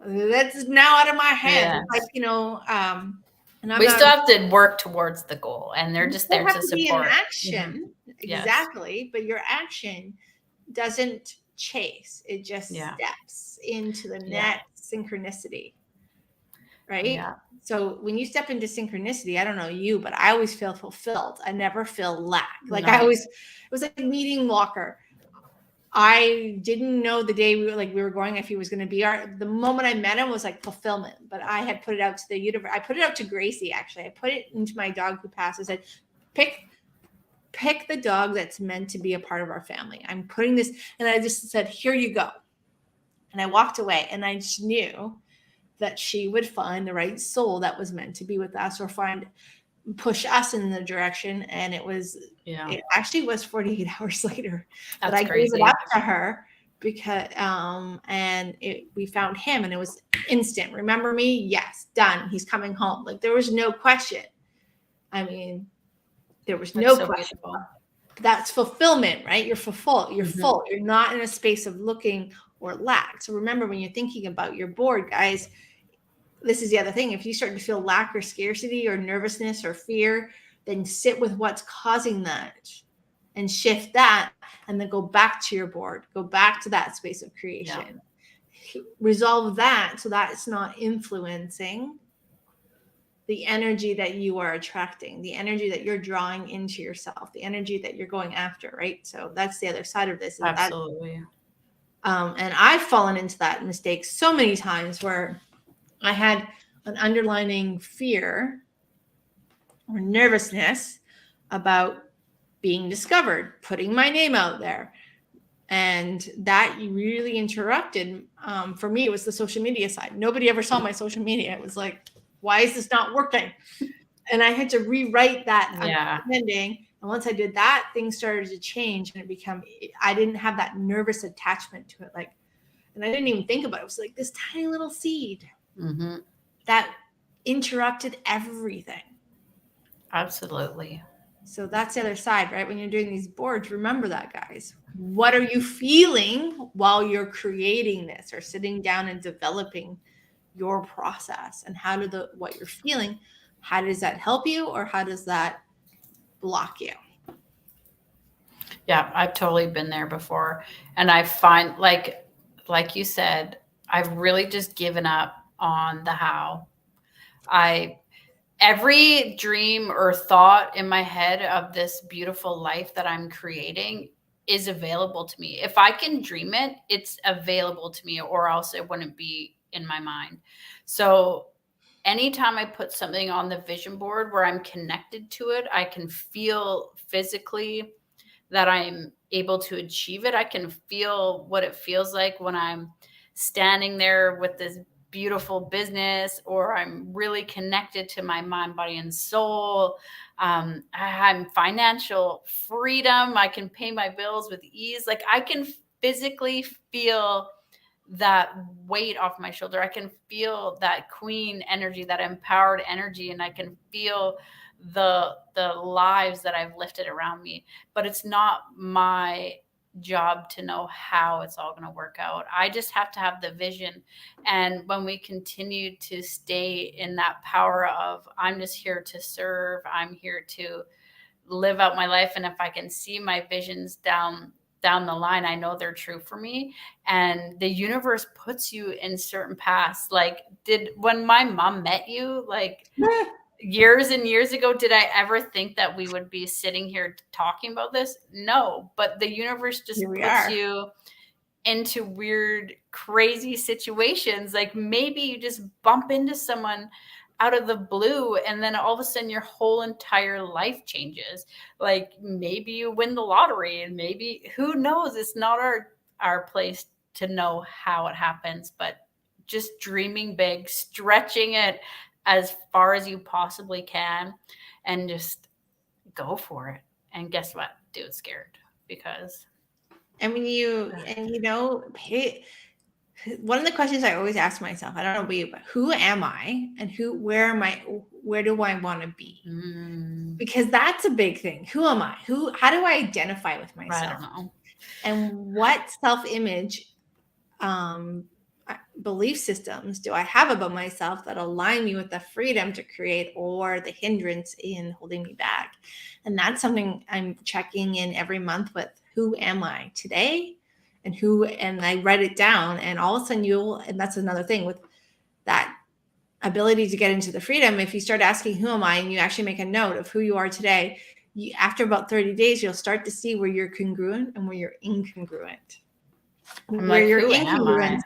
That's now out of my hands. Yes. And we still have to work towards the goal, and they're just there to support. Be in action. Exactly. Yes. But your action doesn't chase. It just steps into the next synchronicity. right? Yeah. So when you step into synchronicity, I don't know you, but I always feel fulfilled. I never feel lack. Like No. it was like meeting Walker. I didn't know the day we were going if he was going to be the moment I met him was like fulfillment, but I had put it out to the universe. I put it out to Gracie, actually. I put it into my dog who passed. I said, pick the dog that's meant to be a part of our family. I'm putting this, and I just said, here you go. And I walked away, and I just knew that she would find the right soul that was meant to be with us, or push us in the direction. And it actually was 48 hours later that I crazy. gave it up to her, because we found him, and it was instant. Remember me? Yes, done. He's coming home. Like, there was no question. I mean, there was no question. Beautiful. That's fulfillment, right? You're full. You're full. You're not in a space of looking or lack. So remember, when you're thinking about your board, guys, this is the other thing. If you start to feel lack or scarcity or nervousness or fear, then sit with what's causing that and shift that, and then go back to your board, go back to that space of creation. Yeah. Resolve that so that it's not influencing the energy that you are attracting, the energy that you're drawing into yourself, the energy that you're going after, right? So that's the other side of this. Absolutely. And I've fallen into that mistake so many times, where I had an underlying fear or nervousness about being discovered, putting my name out there. And that really interrupted. For me, it was the social media side. Nobody ever saw my social media. It was like, why is this not working? And I had to rewrite that understanding. And once I did that, things started to change, and I didn't have that nervous attachment to it. And I didn't even think about it. It was like this tiny little seed that interrupted everything. Absolutely. So that's the other side, right? When you're doing these boards, remember that, guys. What are you feeling while you're creating this, or sitting down and developing your process? And what you're feeling, how does that help you, or how does that block you? Yeah, I've totally been there before. And I find, like you said, I've really just given up on the how. Every dream or thought in my head of this beautiful life that I'm creating is available to me. If I can dream it, it's available to me, or else it wouldn't be in my mind. So anytime I put something on the vision board where I'm connected to it, I can feel physically that I'm able to achieve it. I can feel what it feels like when I'm standing there with this beautiful business, or I'm really connected to my mind, body, and soul. I'm financial freedom. I can pay my bills with ease. Like, I can physically feel that weight off my shoulder. I can feel that queen energy, that empowered energy, and I can feel the lives that I've lifted around me. But it's not my job to know how it's all going to work out. I just have to have the vision. And when we continue to stay in that power of, I'm just here to serve, I'm here to live out my life, and if I can see my visions down the line, I know they're true for me. And the universe puts you in certain paths. Like, when my mom met you, like years and years ago, did I ever think that we would be sitting here talking about this? No, but the universe just puts you into weird, crazy situations. Like, maybe you just bump into someone out of the blue, and then all of a sudden your whole entire life changes. Like, maybe you win the lottery, and maybe, who knows? It's not our place to know how it happens, but just dreaming big, stretching it as far as you possibly can, and just go for it. And guess what? Do it scared, because and one of the questions I always ask myself, I don't know about you, but who am I, and where do I want to be? Because that's a big thing. Who am I? How do I identify with myself? I don't know. And what self-image belief systems do I have about myself that align me with the freedom to create, or the hindrance in holding me back? And that's something I'm checking in every month with. Who am I today? And I write it down, and all of a sudden and that's another thing with that ability to get into the freedom, if you start asking, who am I? And you actually make a note of who you are today, after about 30 days, you'll start to see where you're congruent and where you're incongruent. I'm Where like, your who am I?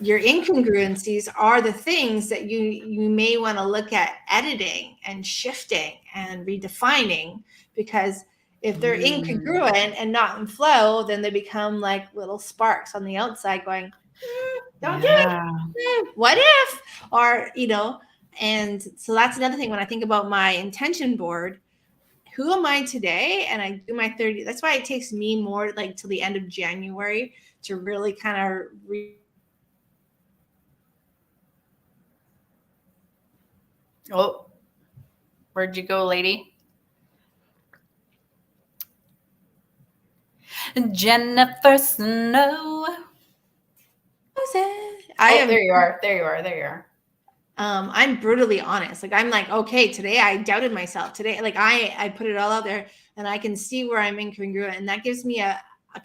incongruencies are the things that you may want to look at editing and shifting and redefining, because if they're incongruent and not in flow, then they become like little sparks on the outside going, don't do it. What if? Or, and so that's another thing when I think about my intention board, who am I today? And I do my 30. That's why it takes me more like till the end of January to really kind of Oh, where'd you go, lady? Jennifer Snow. There you are. I'm brutally honest. Like, I'm like, okay, today I doubted myself. Today, like I put it all out there, and I can see where I'm incongruent, and that gives me a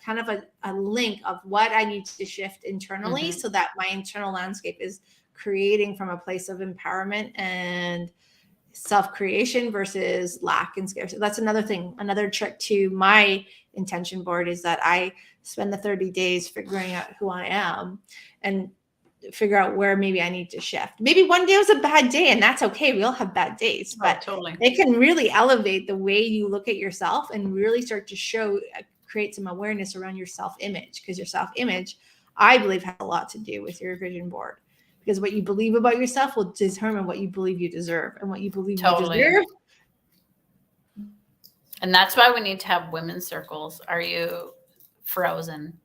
kind of a link of what I need to shift internally, so that my internal landscape is creating from a place of empowerment and self-creation versus lack and scarcity. That's another thing. Another trick to my intention board is that I spend the 30 days figuring out who I am and figure out where maybe I need to shift. Maybe one day was a bad day, and that's okay. We all have bad days, but totally. It can really elevate the way you look at yourself and really start to create some awareness around your self-image, because your self-image, I believe, has a lot to do with your vision board, because what you believe about yourself will determine what you believe you deserve, and what you believe you deserve. And that's why we need to have women's circles. Are you frozen?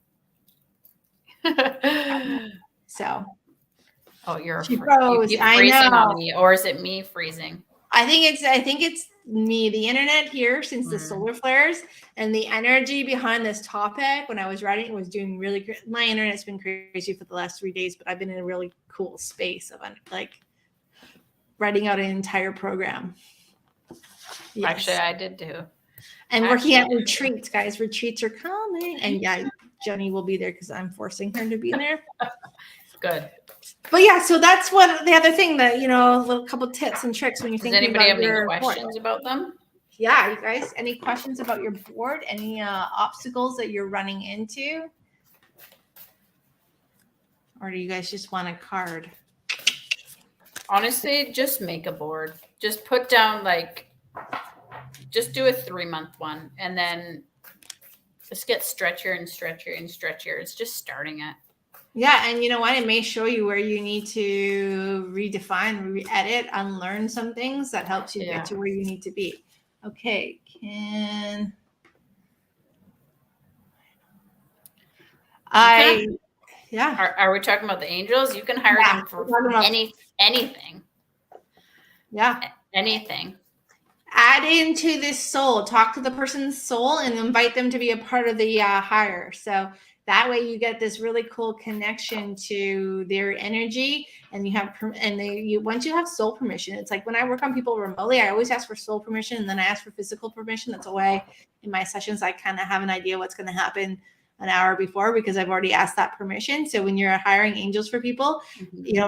So, you're she froze. you I freezing know. on me, or is it me freezing? I think it's me, the internet here, since the solar flares and the energy behind this topic. When I was writing, it was doing really great. My internet's been crazy for the last 3 days, but I've been in a really cool space of like writing out an entire program. Yes. Actually, I did too. And working at retreats, guys. Retreats are coming, and yeah, Jenny will be there because I'm forcing her to be there. Good. But yeah, so that's what the other thing that, a little couple tips and tricks when you're thinking about your board. Does anybody have any questions about them? Yeah, you guys, any questions about your board? Any obstacles that you're running into? Or do you guys just want a card? Honestly, just make a board. Just put down just do a 3-month one, and then just get stretchier and stretchier and stretchier. It's just starting it. Yeah, and you know what? It may show you where you need to redefine, re-edit, unlearn some things that helps you get to where you need to be. Okay, yeah. Are we talking about the angels? You can hire them for anything. Yeah. Anything. Add into this soul, talk to the person's soul, and invite them to be a part of the hire. So that way you get this really cool connection to their energy, and once you have soul permission, it's like when I work on people remotely, I always ask for soul permission, and then I ask for physical permission. That's a way in my sessions I kind of have an idea what's going to happen an hour before, because I've already asked that permission. So when you're hiring angels for people,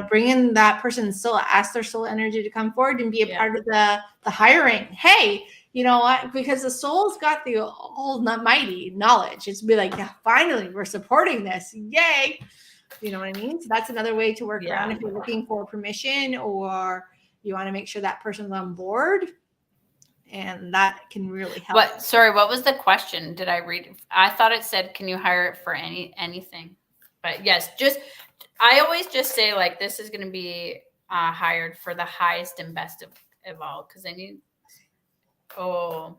bring in that person's soul, ask their soul energy to come forward and be a part of the hiring. Hey, you know what? Because the soul's got the almighty knowledge. It's be like, yeah, finally, we're supporting this. Yay. You know what I mean? So that's another way to work around if you're looking for permission, or you want to make sure that person's on board. And that can really help. What was the question? Did I read? I thought it said, can you hire it for anything? But yes, I always just say this is going to be hired for the highest and best of all, because I need. Oh.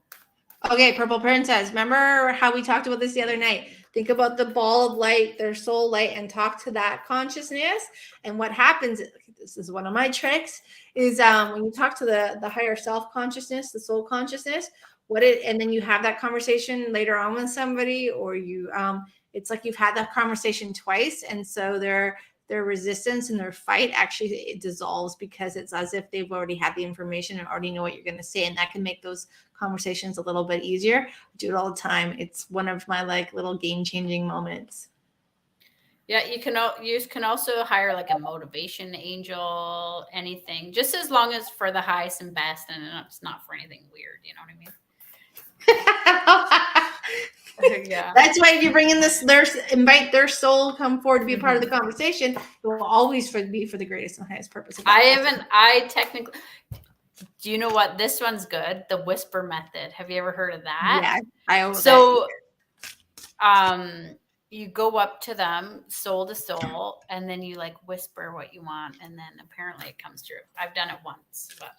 Okay, Purple Princess. Remember how we talked about this the other night? Think about the ball of light, their soul light, and talk to that consciousness. And what happens, this is one of my tricks, is when you talk to the higher self consciousness, the soul consciousness, and then you have that conversation later on with somebody, or it's like you've had that conversation twice. And so their resistance and their fight actually dissolves, because it's as if they've already had the information and already know what you're going to say. And that can make those conversations a little bit easier. I do it all the time. It's one of my little game-changing moments. Yeah, you can also hire like a motivation angel, anything, just as long as for the highest and best, and it's not for anything weird. You know what I mean? Yeah. That's why if you bring in invite their soul, come forward to be a part of the Mhm. conversation, it will always be for the greatest and highest purpose of that person. I technically, do you know what? This one's good. The whisper method. Have you ever heard of that? Yeah, I owe that. So, you go up to them soul to soul, and then you like whisper what you want, and then apparently it comes true. I've done it once, but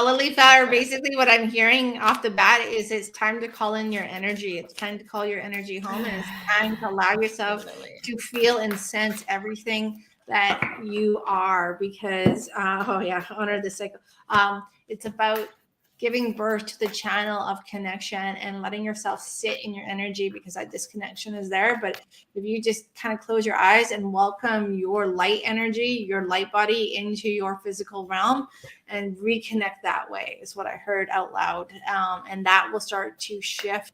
Lily Fowler, basically what I'm hearing off the bat is it's time to call in your energy. It's time to call your energy home, and it's time to allow yourself to feel and sense everything that you are, because honor the cycle. It's about giving birth to the channel of connection and letting yourself sit in your energy, because that disconnection is there. But if you just kind of close your eyes and welcome your light energy, your light body into your physical realm and reconnect that way, is what I heard out loud. And that will start to shift.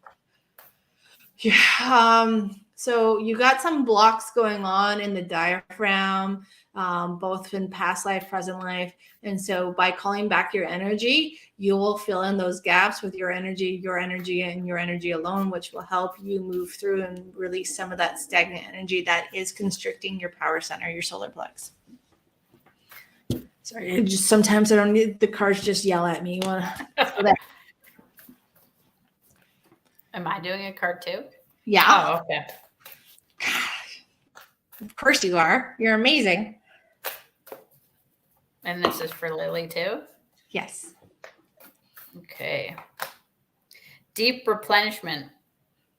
So you got some blocks going on in the diaphragm, both in past life, present life. And so by calling back your energy, you will fill in those gaps with your energy, and your energy alone, which will help you move through and release some of that stagnant energy that is constricting your power center, your solar plex. Sorry, sometimes I don't need the cards, just yell at me. Am I doing a card too? Yeah. Oh, okay. Of course you are. You're amazing. And this is for Lily too? Yes. Okay. Deep replenishment.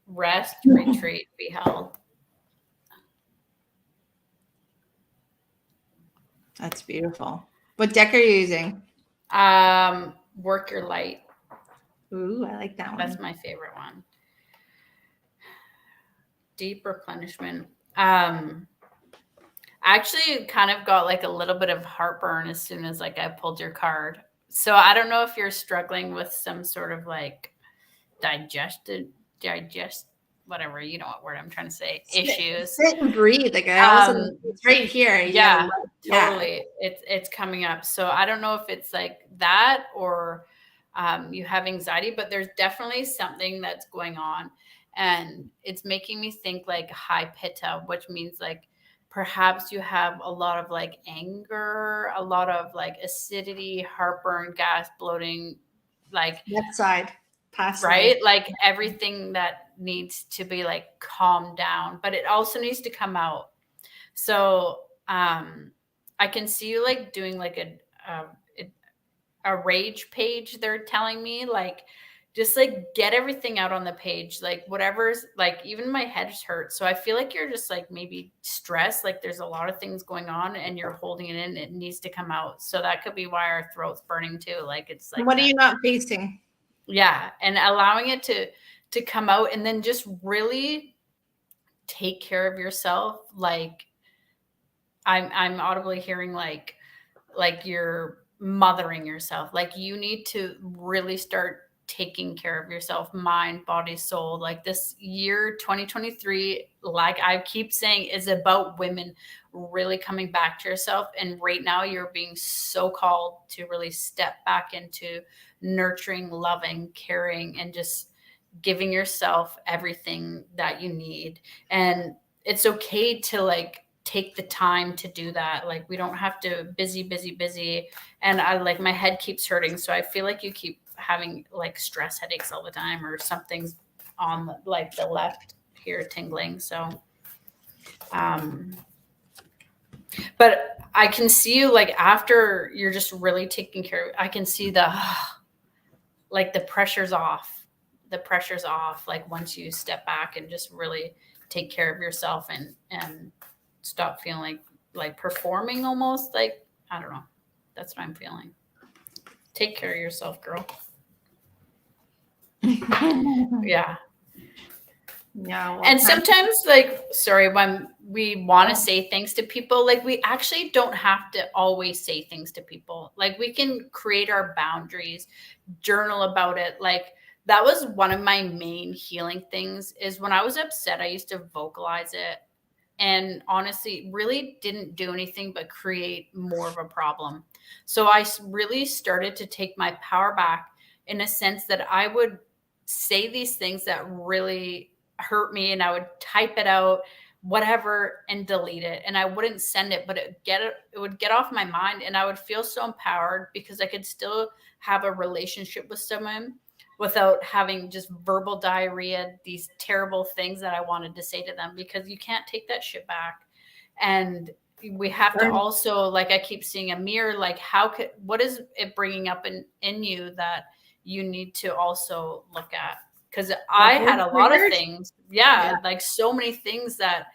Rest, retreat, be held. That's beautiful. What deck are you using? Work your light. Ooh, I like that one. That's my favorite one. Deep replenishment. I actually kind of got like a little bit of heartburn as soon as like I pulled your card. So I don't know if you're struggling with some sort of like whatever, you know what word I'm trying to say, issues. Sit and breathe. Like it's right here. Yeah, totally. It's coming up. So I don't know if it's like that or you have anxiety, but there's definitely something that's going on. And it's making me think like high pitta, which means like perhaps you have a lot of like anger, a lot of like acidity, heartburn, gas, bloating, like left side, past right? Like everything that needs to be like calmed down, but it also needs to come out. So I can see you like doing like a rage page. They're telling me like just like get everything out on the page, like whatever's like, even my head's hurt. So I feel like you're just like maybe stressed, like there's a lot of things going on and you're holding it in. It needs to come out. So that could be why our throat's burning too. Like it's like, what are you not facing? Yeah, and allowing it to come out, and then just really take care of yourself. Like I'm audibly hearing like you're mothering yourself. Like you need to really start taking care of yourself, mind, body, soul. Like this year 2023, like I keep saying, is about women really coming back to yourself. And right now you're being so called to really step back into nurturing, loving, caring, and just giving yourself everything that you need. And it's okay to like take the time to do that. Like we don't have to busy. And I like my head keeps hurting. So I feel like you keep having like stress headaches all the time, or something's on the, like the left here tingling. So, but I can see you like after you're just really taking care of, I can see like the pressure's off. The pressure's off. Like once you step back and just really take care of yourself and stop feeling like performing almost, like, I don't know. That's what I'm feeling. Take care of yourself, girl. Yeah. Yeah. And sometimes like, sorry, when we want to say things to people, like we actually don't have to always say things to people. Like we can create our boundaries, journal about it. Like that was one of my main healing things, is when I was upset, I used to vocalize it. and honestly really didn't do anything but create more of a problem. So I really started to take my power back, in a sense that I would say these things that really hurt me, and I would type it out, whatever, and delete it, and I wouldn't send it, but it would get off my mind, and I would feel so empowered because I could still have a relationship with someone without having just verbal diarrhea, these terrible things that I wanted to say to them, because you can't take that shit back. And we have to also, like, I keep seeing a mirror, like, what is it bringing up in you that you need to also look at? Because I had a lot of things, like so many things that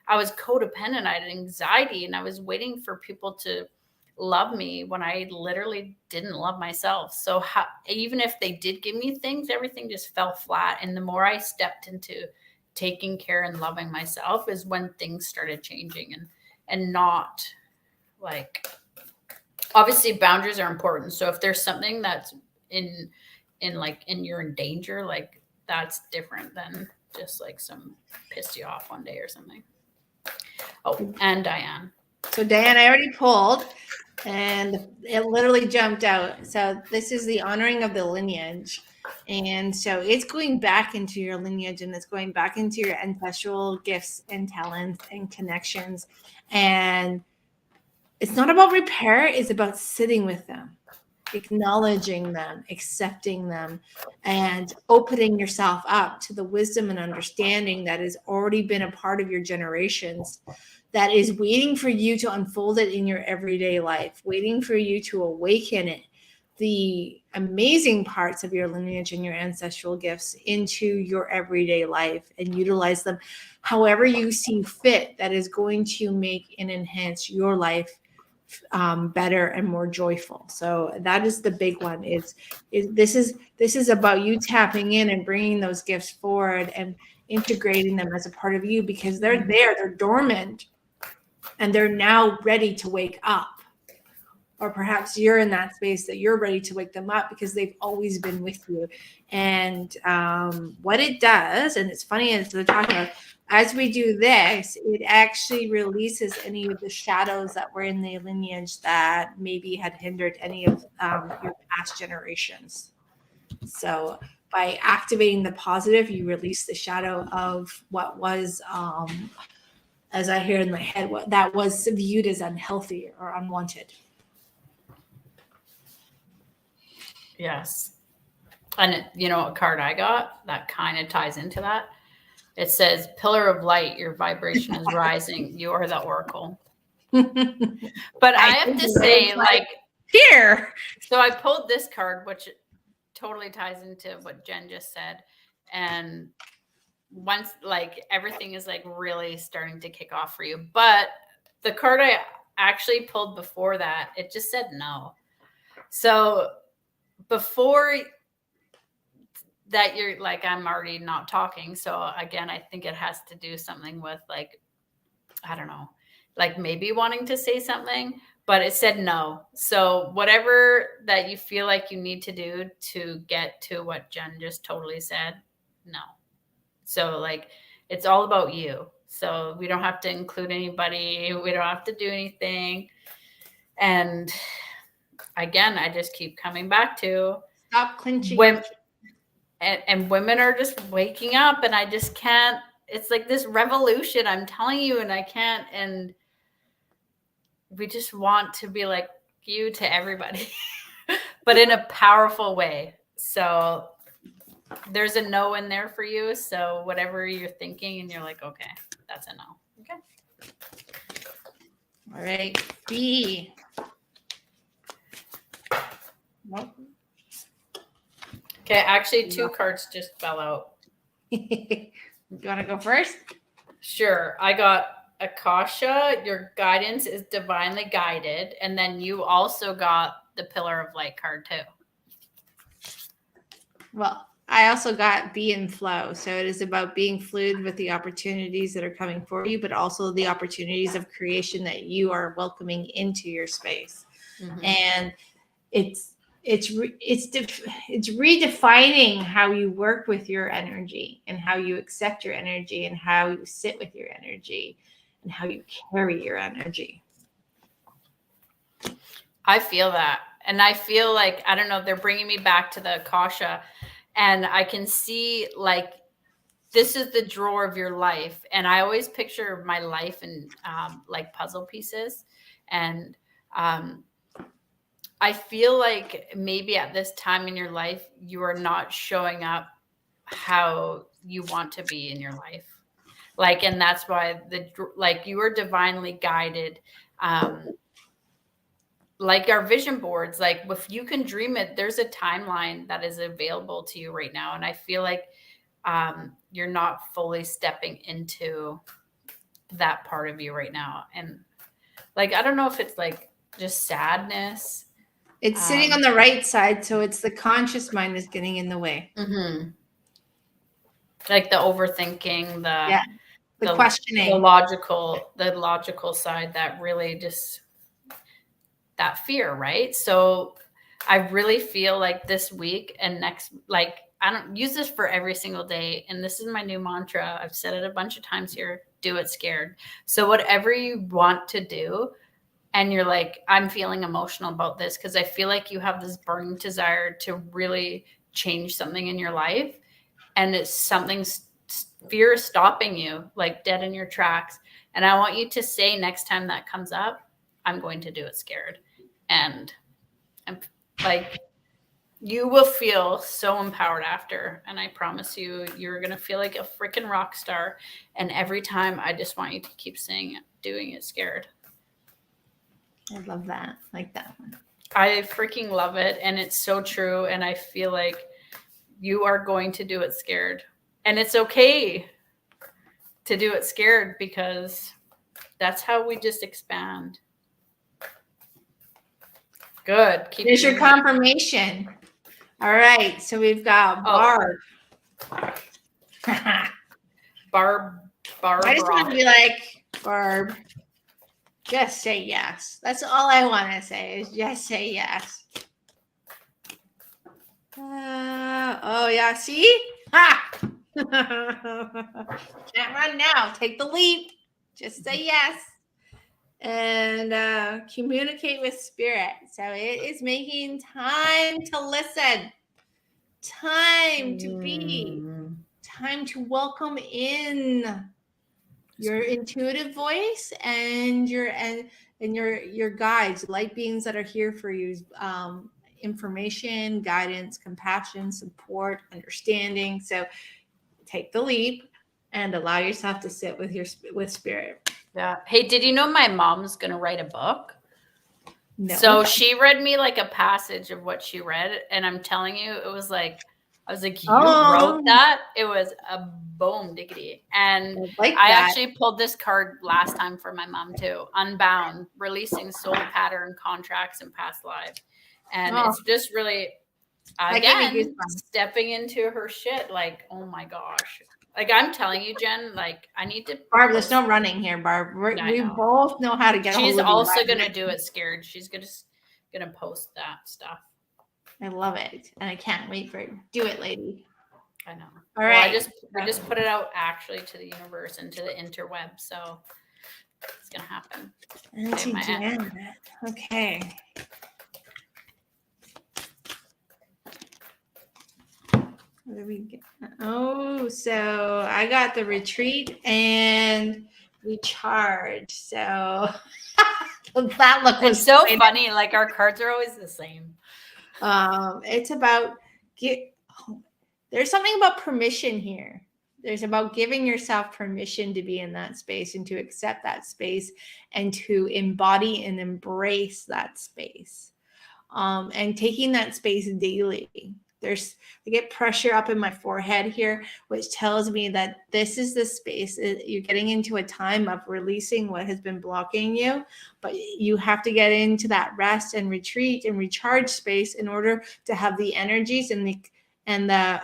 I was codependent. I had anxiety, and I was waiting for people to love me when I literally didn't love myself. So even if they did give me things, everything just fell flat. And the more I stepped into taking care and loving myself is when things started changing, and not, like, obviously boundaries are important. So if there's something that's in you're in danger, like, that's different than just like some pissed you off one day or something. Oh, and Diane. So Diane, I already pulled, and it literally jumped out. So this is the honoring of the lineage. And so it's going back into your lineage, and it's going back into your ancestral gifts and talents and connections. And it's not about repair, it's about sitting with them, acknowledging them, accepting them, and opening yourself up to the wisdom and understanding that has already been a part of your generations, that is waiting for you to unfold it in your everyday life, waiting for you to awaken it, the amazing parts of your lineage and your ancestral gifts, into your everyday life, and utilize them however you see fit, that is going to make and enhance your life better and more joyful. So that is the big one. This is about you tapping in and bringing those gifts forward and integrating them as a part of you, because they're dormant, and they're now ready to wake up. Or perhaps you're in that space that you're ready to wake them up, because they've always been with you. And what it does, and it's funny as they're talking about, as we do this, it actually releases any of the shadows that were in the lineage that maybe had hindered any of your past generations. So by activating the positive, you release the shadow of what was, as I hear in my head, what that was viewed as unhealthy or unwanted. Yes. And you know what card I got that kind of ties into that? It says, Pillar of Light, your vibration is rising. You are the Oracle. But I have to say, like, here. So I pulled this card, which totally ties into what Jen just said. And once, like, everything is like really starting to kick off for you. But the card I actually pulled before that, it just said no. So before that, you're like, I'm already not talking. So again, I think it has to do something with, like, I don't know, like maybe wanting to say something, but it said no. So whatever that you feel like you need to do to get to what Jen just totally said, no. So, like, it's all about you. So we don't have to include anybody. We don't have to do anything. And again, I just keep coming back to stop clinching. And women are just waking up, and I just can't. It's like this revolution, I'm telling you, and I can't. And we just want to be like you to everybody, but in a powerful way. So there's a no in there for you. So whatever you're thinking, and you're like, okay, that's a no. Okay. All right. B. Nope. Okay, actually, 2 cards just fell out. You want to go first? Sure. I got Akasha, your guidance is divinely guided. And then you also got the Pillar of Light card too. Well, I also got be in flow. So it is about being fluid with the opportunities that are coming for you, but also the opportunities of creation that you are welcoming into your space. Mm-hmm. And it's redefining how you work with your energy, and how you accept your energy, and how you sit with your energy. and how you carry your energy. I feel that. And I feel like, I don't know, they're bringing me back to the Akasha, and I can see like, this is the drawer of your life. And I always picture my life in like puzzle pieces. And I feel like maybe at this time in your life, you are not showing up how you want to be in your life. Like, and that's why like you are divinely guided. Like our vision boards, like if you can dream it, there's a timeline that is available to you right now. And I feel like you're not fully stepping into that part of you right now. And like, I don't know if it's like just sadness. It's sitting on the right side, so it's the conscious mind is getting in the way. Mm-hmm. Like the overthinking, the questioning, the logical side that really just that fear, right? So I really feel like this week and next, like I don't use this for every single day. And this is my new mantra. I've said it a bunch of times here. Do it scared. So whatever you want to do, and you're like, I'm feeling emotional about this because I feel like you have this burning desire to really change something in your life. And it's something, fear is stopping you like dead in your tracks. And I want you to say next time that comes up, I'm going to do it scared. And I'm like, you will feel so empowered after. And I promise you, you're going to feel like a freaking rock star. And every time I just want you to keep saying it, doing it scared. I love that. Like that one. I freaking love it. And it's so true. And I feel like you are going to do it scared. And it's okay to do it scared because that's how we just expand. Good. Here's your confirmation. All right. So we've got Barb. Barb. I just want to be like, Barb, just say yes. That's all I want to say is just say yes. Oh, yeah. See? Ha! Can't run now. Take the leap. Just say yes. And communicate with spirit. So it is making time to listen, time to be, time to welcome in your intuitive voice and your guides, light beings that are here for you. Information, guidance, compassion, support, understanding. So take the leap and allow yourself to sit with spirit. Yeah. Hey, did you know my mom's going to write a book? No. So she read me like a passage of what she read. And I'm telling you, it was like, I was like, you wrote that? It was a boom diggity. And I actually pulled this card last time for my mom too. Unbound, releasing soul pattern contracts and past lives. And it's just really, again, stepping into her shit. Like, oh my gosh. Like I'm telling you, Jen, like I need to. Barb, there's no running here, Barb. We both know how to get. She's also gonna do it scared. She's gonna post that stuff. I love it, and I can't wait for it. Do it, lady. I know. All right. We just put it out actually to the universe and to the interweb, so it's gonna happen. Okay. What did we get? Oh, so I got the retreat and recharge. So that look was so funny. Like our cards are always the same. It's about there's something about permission here. There's about giving yourself permission to be in that space and to accept that space and to embody and embrace that space. And taking that space daily. I get pressure up in my forehead here, which tells me that this is the space. You're getting into a time of releasing what has been blocking you, but you have to get into that rest and retreat and recharge space in order to have the energies and the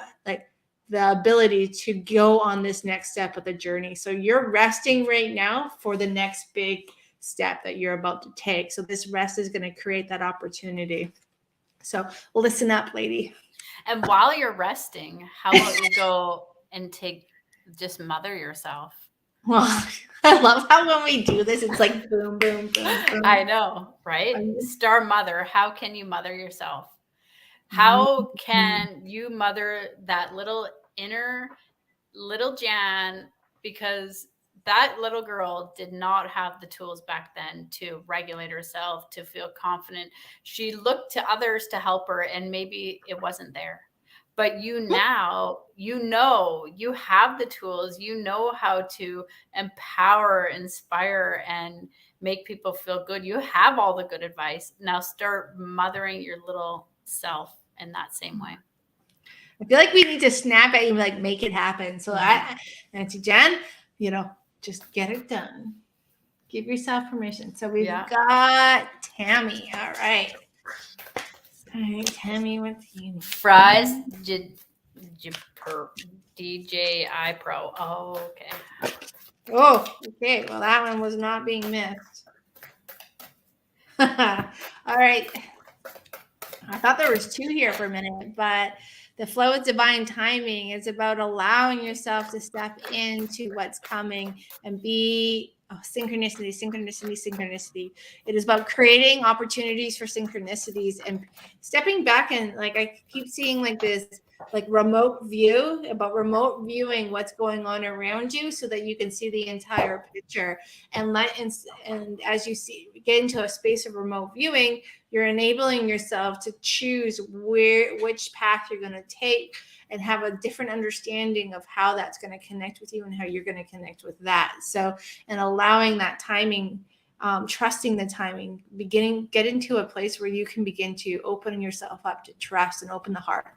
ability to go on this next step of the journey. So you're resting right now for the next big step that you're about to take. So this rest is going to create that opportunity. So listen up, lady. And while you're resting, how about you go and just mother yourself? Well, I love how when we do this, it's like boom, boom, boom, boom. I know, right? Star mother, how can you mother yourself? How can you mother that little inner little Jan? Because that little girl did not have the tools back then to regulate herself, to feel confident. She looked to others to help her, and maybe it wasn't there. But you now, you have the tools, you know how to empower, inspire, and make people feel good. You have all the good advice. Now start mothering your little self in that same way. I feel like we need to snap at you and like make it happen. So Nancy Jen, just get it done. Give yourself permission. So we've got Tammy. All right. All right, Tammy, what's you need? Fries, DJI Pro. Oh, okay. Oh, okay. Well, that one was not being missed. All right. I thought there was 2 here for a minute, but the flow of divine timing is about allowing yourself to step into what's coming and be synchronicity. It is about creating opportunities for synchronicities and stepping back, and like I keep seeing like this like remote view, about remote viewing what's going on around you so that you can see the entire picture, and as you get into a space of remote viewing, you're enabling yourself to choose which path you're going to take and have a different understanding of how that's going to connect with you and how you're going to connect with that. So, and allowing that timing, trusting the timing, get into a place where you can begin to open yourself up to trust and open the heart.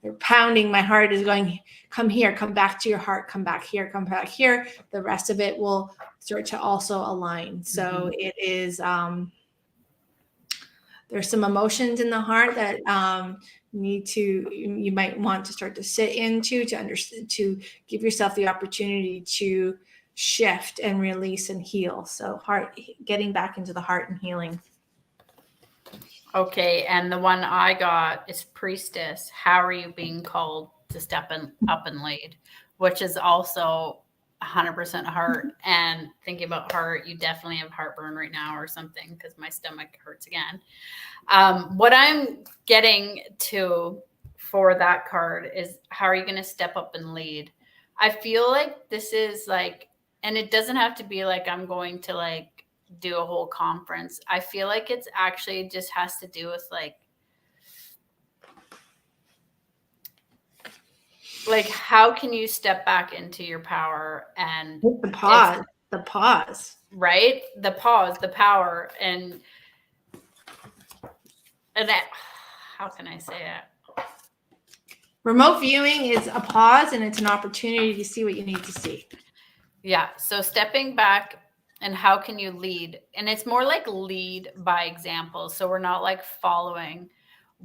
They're pounding. My heart is going, come here, come back to your heart, come back here, come back here. The rest of it will start to also align. So it is, there's some emotions in the heart that you might want to start to sit into, to understand, to give yourself the opportunity to shift and release and heal. So getting back into the heart and healing. Okay, and the one I got is Priestess. How are you being called to step up and lead? Which is also 100% heart. And thinking about heart, you definitely have heartburn right now or something, because my stomach hurts again. What I'm getting to for that card is, how are you going to step up and lead? I feel like this is like, and it doesn't have to be like I'm going to like do a whole conference. I feel like it's actually just has to do with like how can you step back into your power and the pause, right? The pause, the power, and that, how can I say it? Remote viewing is a pause, and it's an opportunity to see what you need to see. Yeah. So stepping back, and how can you lead? And it's more like lead by example. So we're not like following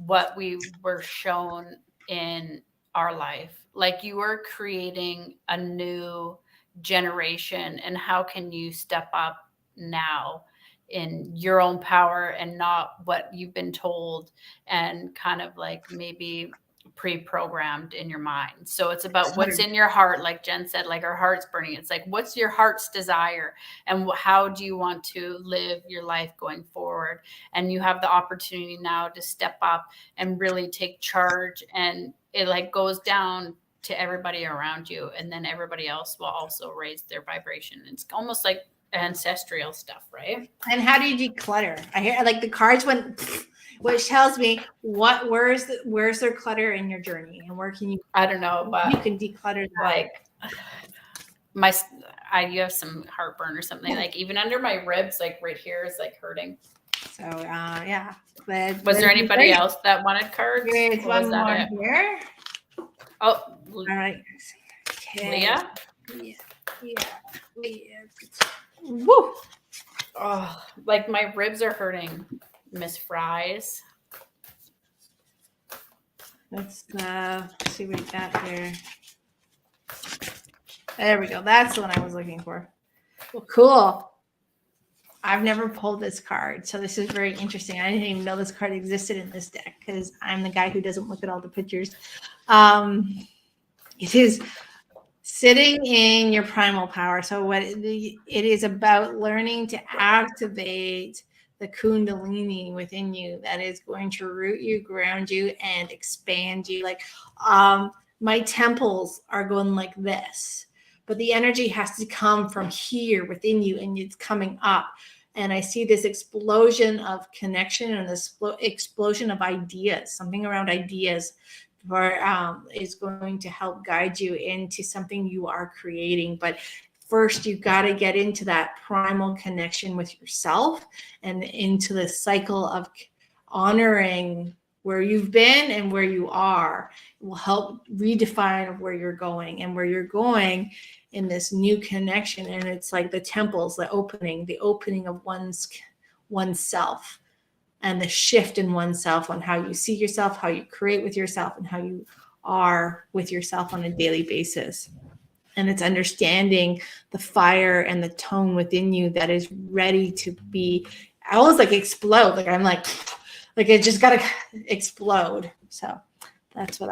what we were shown in our life. Like you are creating a new generation, and how can you step up now in your own power and not what you've been told and kind of like maybe pre-programmed in your mind. So it's about what's in your heart. Like Jen said, like our heart's burning. It's like, what's your heart's desire and how do you want to live your life going forward? And you have the opportunity now to step up and really take charge, and it like goes down to everybody around you, and then everybody else will also raise their vibration. It's almost like ancestral stuff, right? And how do you declutter? I hear like the cards went, which tells me where's their clutter in your journey, and where can you? I don't know, but you can declutter that. Like you have some heartburn or something. Like even under my ribs, like right here is like hurting. So yeah. But was there anybody else that wanted cards? There's one more here. Oh, all right. Okay. Leah. Yeah. Woo. Oh, like my ribs are hurting, Miss Fries. Let's see what we got here. There we go. That's the one I was looking for. Well, cool. I've never pulled this card, so this is very interesting. I didn't even know this card existed in this deck because I'm the guy who doesn't look at all the pictures. It is sitting in your primal power. So what it is about learning to activate the kundalini within you that is going to root you, ground you, and expand you. Like my temples are going like this, but the energy has to come from here within you, and it's coming up. And I see this explosion of connection and this explosion of ideas, something around ideas is going to help guide you into something you are creating. But first, you've got to get into that primal connection with yourself and into the cycle of honoring where you've been and where you are. It will help redefine where you're going and where you're going in this new connection. And it's like the temples, the opening of oneself, and the shift in oneself on how you see yourself, how you create with yourself, and how you are with yourself on a daily basis. And it's understanding the fire and the tone within you that is ready to be, I always like explode. Like I'm like it just got to explode. So that's what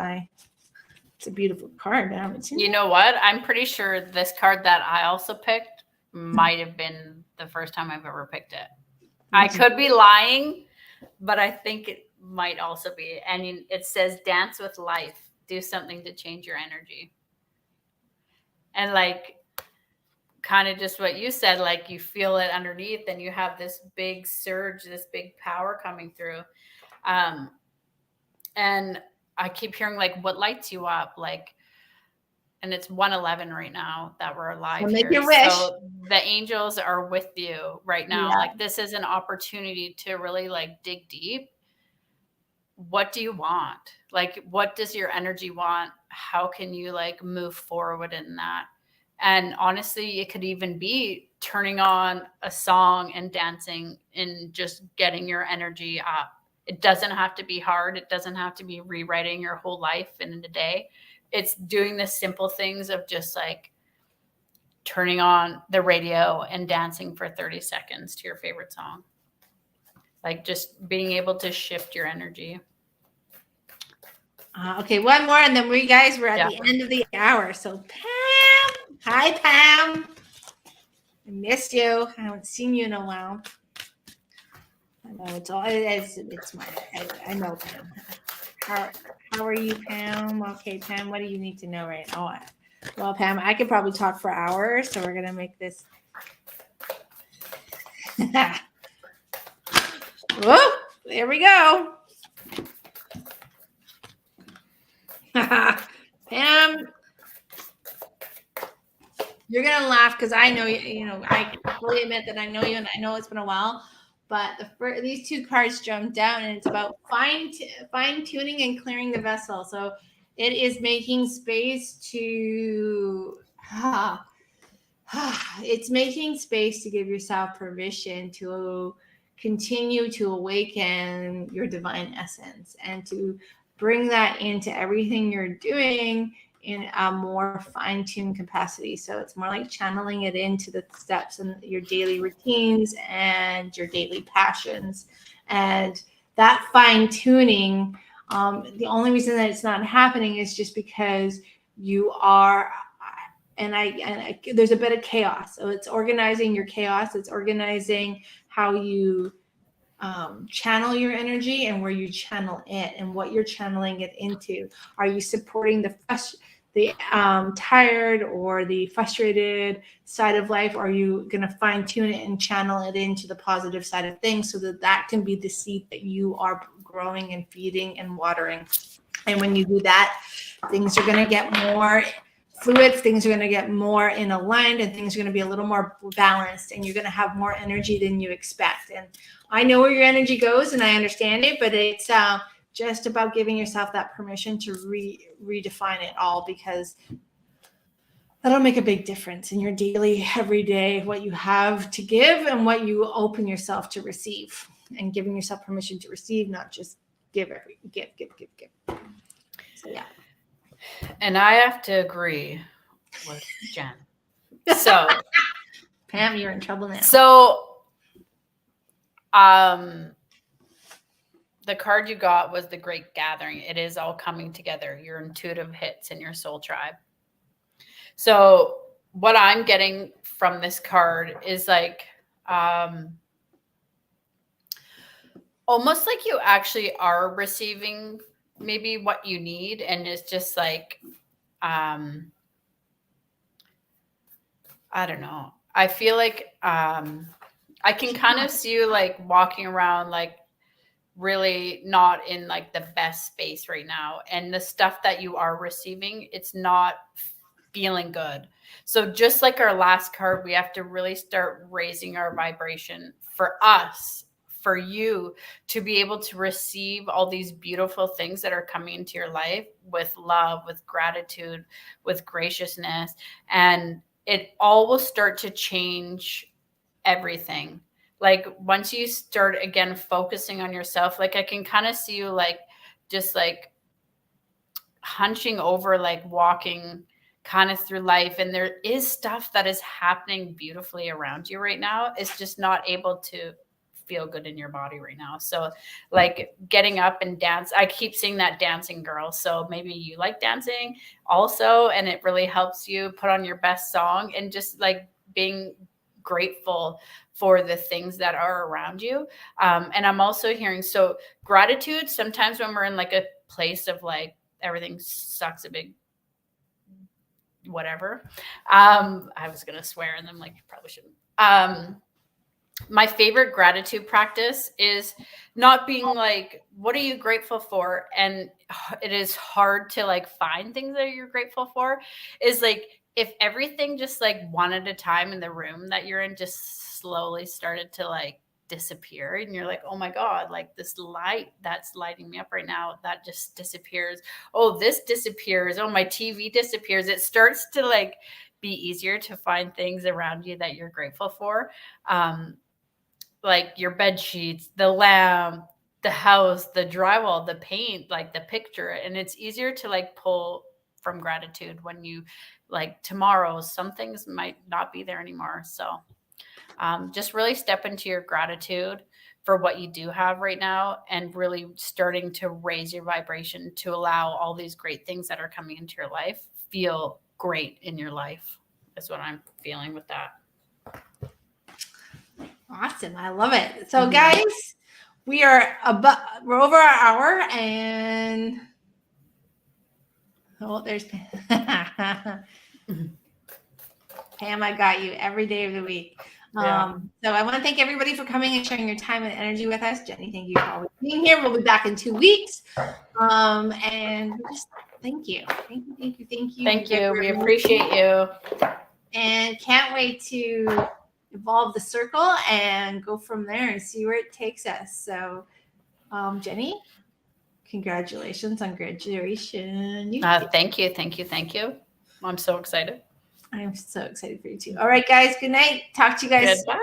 it's a beautiful card. I haven't seen You know what? I'm pretty sure this card that I also picked might have been the first time I've ever picked it. I could be lying, but I think it might also be. And it says, dance with life, do something to change your energy. And like, kind of just what you said, like you feel it underneath and you have this big surge, this big power coming through. And I keep hearing like, what lights you up? Like, and it's 1:11 right now that we're alive make here. your wish. So the angels are with you right now. Yeah. Like this is an opportunity to really like dig deep. What do you want? Like, what does your energy want? How can you like move forward in that? And honestly, it could even be turning on a song and dancing and just getting your energy up. It doesn't have to be hard. It doesn't have to be rewriting your whole life in a day. It's doing the simple things of just like turning on the radio and dancing for 30 seconds to your favorite song. Like just being able to shift your energy. Okay, one more, and then we're at the end of the hour. So Pam, hi Pam, I missed you. I haven't seen you in a while. I know it's my. I know Pam. How are you, Pam? Okay, Pam, what do you need to know right now? Well, Pam, I could probably talk for hours, so we're gonna make this. Whoa! There we go. Pam, you're gonna laugh because I know you. You know, I can fully admit that I know you, and I know it's been a while. But these two cards jumped down, and it's about fine tuning and clearing the vessel. So it is making space to. It's making space to give yourself permission to continue to awaken your divine essence and to bring that into everything you're doing in a more fine-tuned capacity. So it's more like channeling it into the steps and your daily routines and your daily passions. And that fine-tuning, the only reason that it's not happening is just because you are there's a bit of chaos. So it's organizing your chaos. It's organizing how you channel your energy and where you channel it and what you're channeling it into. Are you supporting the tired or the frustrated side of life? Or are you going to fine tune it and channel it into the positive side of things so that can be the seed that you are growing and feeding and watering? And when you do that, things are going to get more fluid, things are going to get more in aligned, and things are going to be a little more balanced, and you're going to have more energy than you expect. And I know where your energy goes and I understand it, but it's just about giving yourself that permission to redefine it all, because that'll make a big difference in your daily, everyday, what you have to give and what you open yourself to receive, and giving yourself permission to receive, not just give. So yeah. And I have to agree with Jen. So Pam, you're in trouble now. So the card you got was the Great Gathering. It is all coming together, your intuitive hits and your soul tribe. So what I'm getting from this card is like, almost like you actually are receiving maybe what you need. And it's just like, I don't know. I feel like, I can kind of see you like walking around, like really not in like the best space right now. And the stuff that you are receiving, it's not feeling good. So just like our last card, we have to really start raising our vibration for us, for you to be able to receive all these beautiful things that are coming into your life with love, with gratitude, with graciousness. And it all will start to change everything. Like once you start again focusing on yourself, like I can kind of see you like just like hunching over, like walking kind of through life, and there is stuff that is happening beautifully around you right now. It's just not able to feel good in your body right now. So like getting up and dance, I keep seeing that dancing girl. So maybe you like dancing also, and it really helps you put on your best song and just like being grateful for the things that are around you. And I'm also hearing, so gratitude, sometimes when we're in like a place of like everything sucks a big whatever. I was going to swear and then like, you probably shouldn't. My favorite gratitude practice is not being like, what are you grateful for? And it is hard to like find things that you're grateful for, is like, if everything just like one at a time in the room that you're in just slowly started to like disappear, and you're like, oh my God, like this light that's lighting me up right now, that just disappears. Oh, this disappears. Oh, my TV disappears. It starts to like be easier to find things around you that you're grateful for. Like your bed sheets, the lamp, the house, the drywall, the paint, like the picture. And it's easier to like pull from gratitude when you like tomorrow, some things might not be there anymore. So just really step into your gratitude for what you do have right now, and really starting to raise your vibration to allow all these great things that are coming into your life feel great in your life. That's what I'm feeling with that. Awesome. I love it. So guys, we're over our hour, and there's Pam. Pam, I got you every day of the week. Yeah. So I want to thank everybody for coming and sharing your time and energy with us. Jenny, thank you for always being here. We'll be back in 2 weeks. And just thank you. Thank you. Thank you. We appreciate you. And can't wait to evolve the circle and go from there and see where it takes us. So, Jenny, congratulations on graduation. Thank you. I'm so excited. I'm so excited for you too. All right, guys. Good night. Talk to you guys. Goodbye.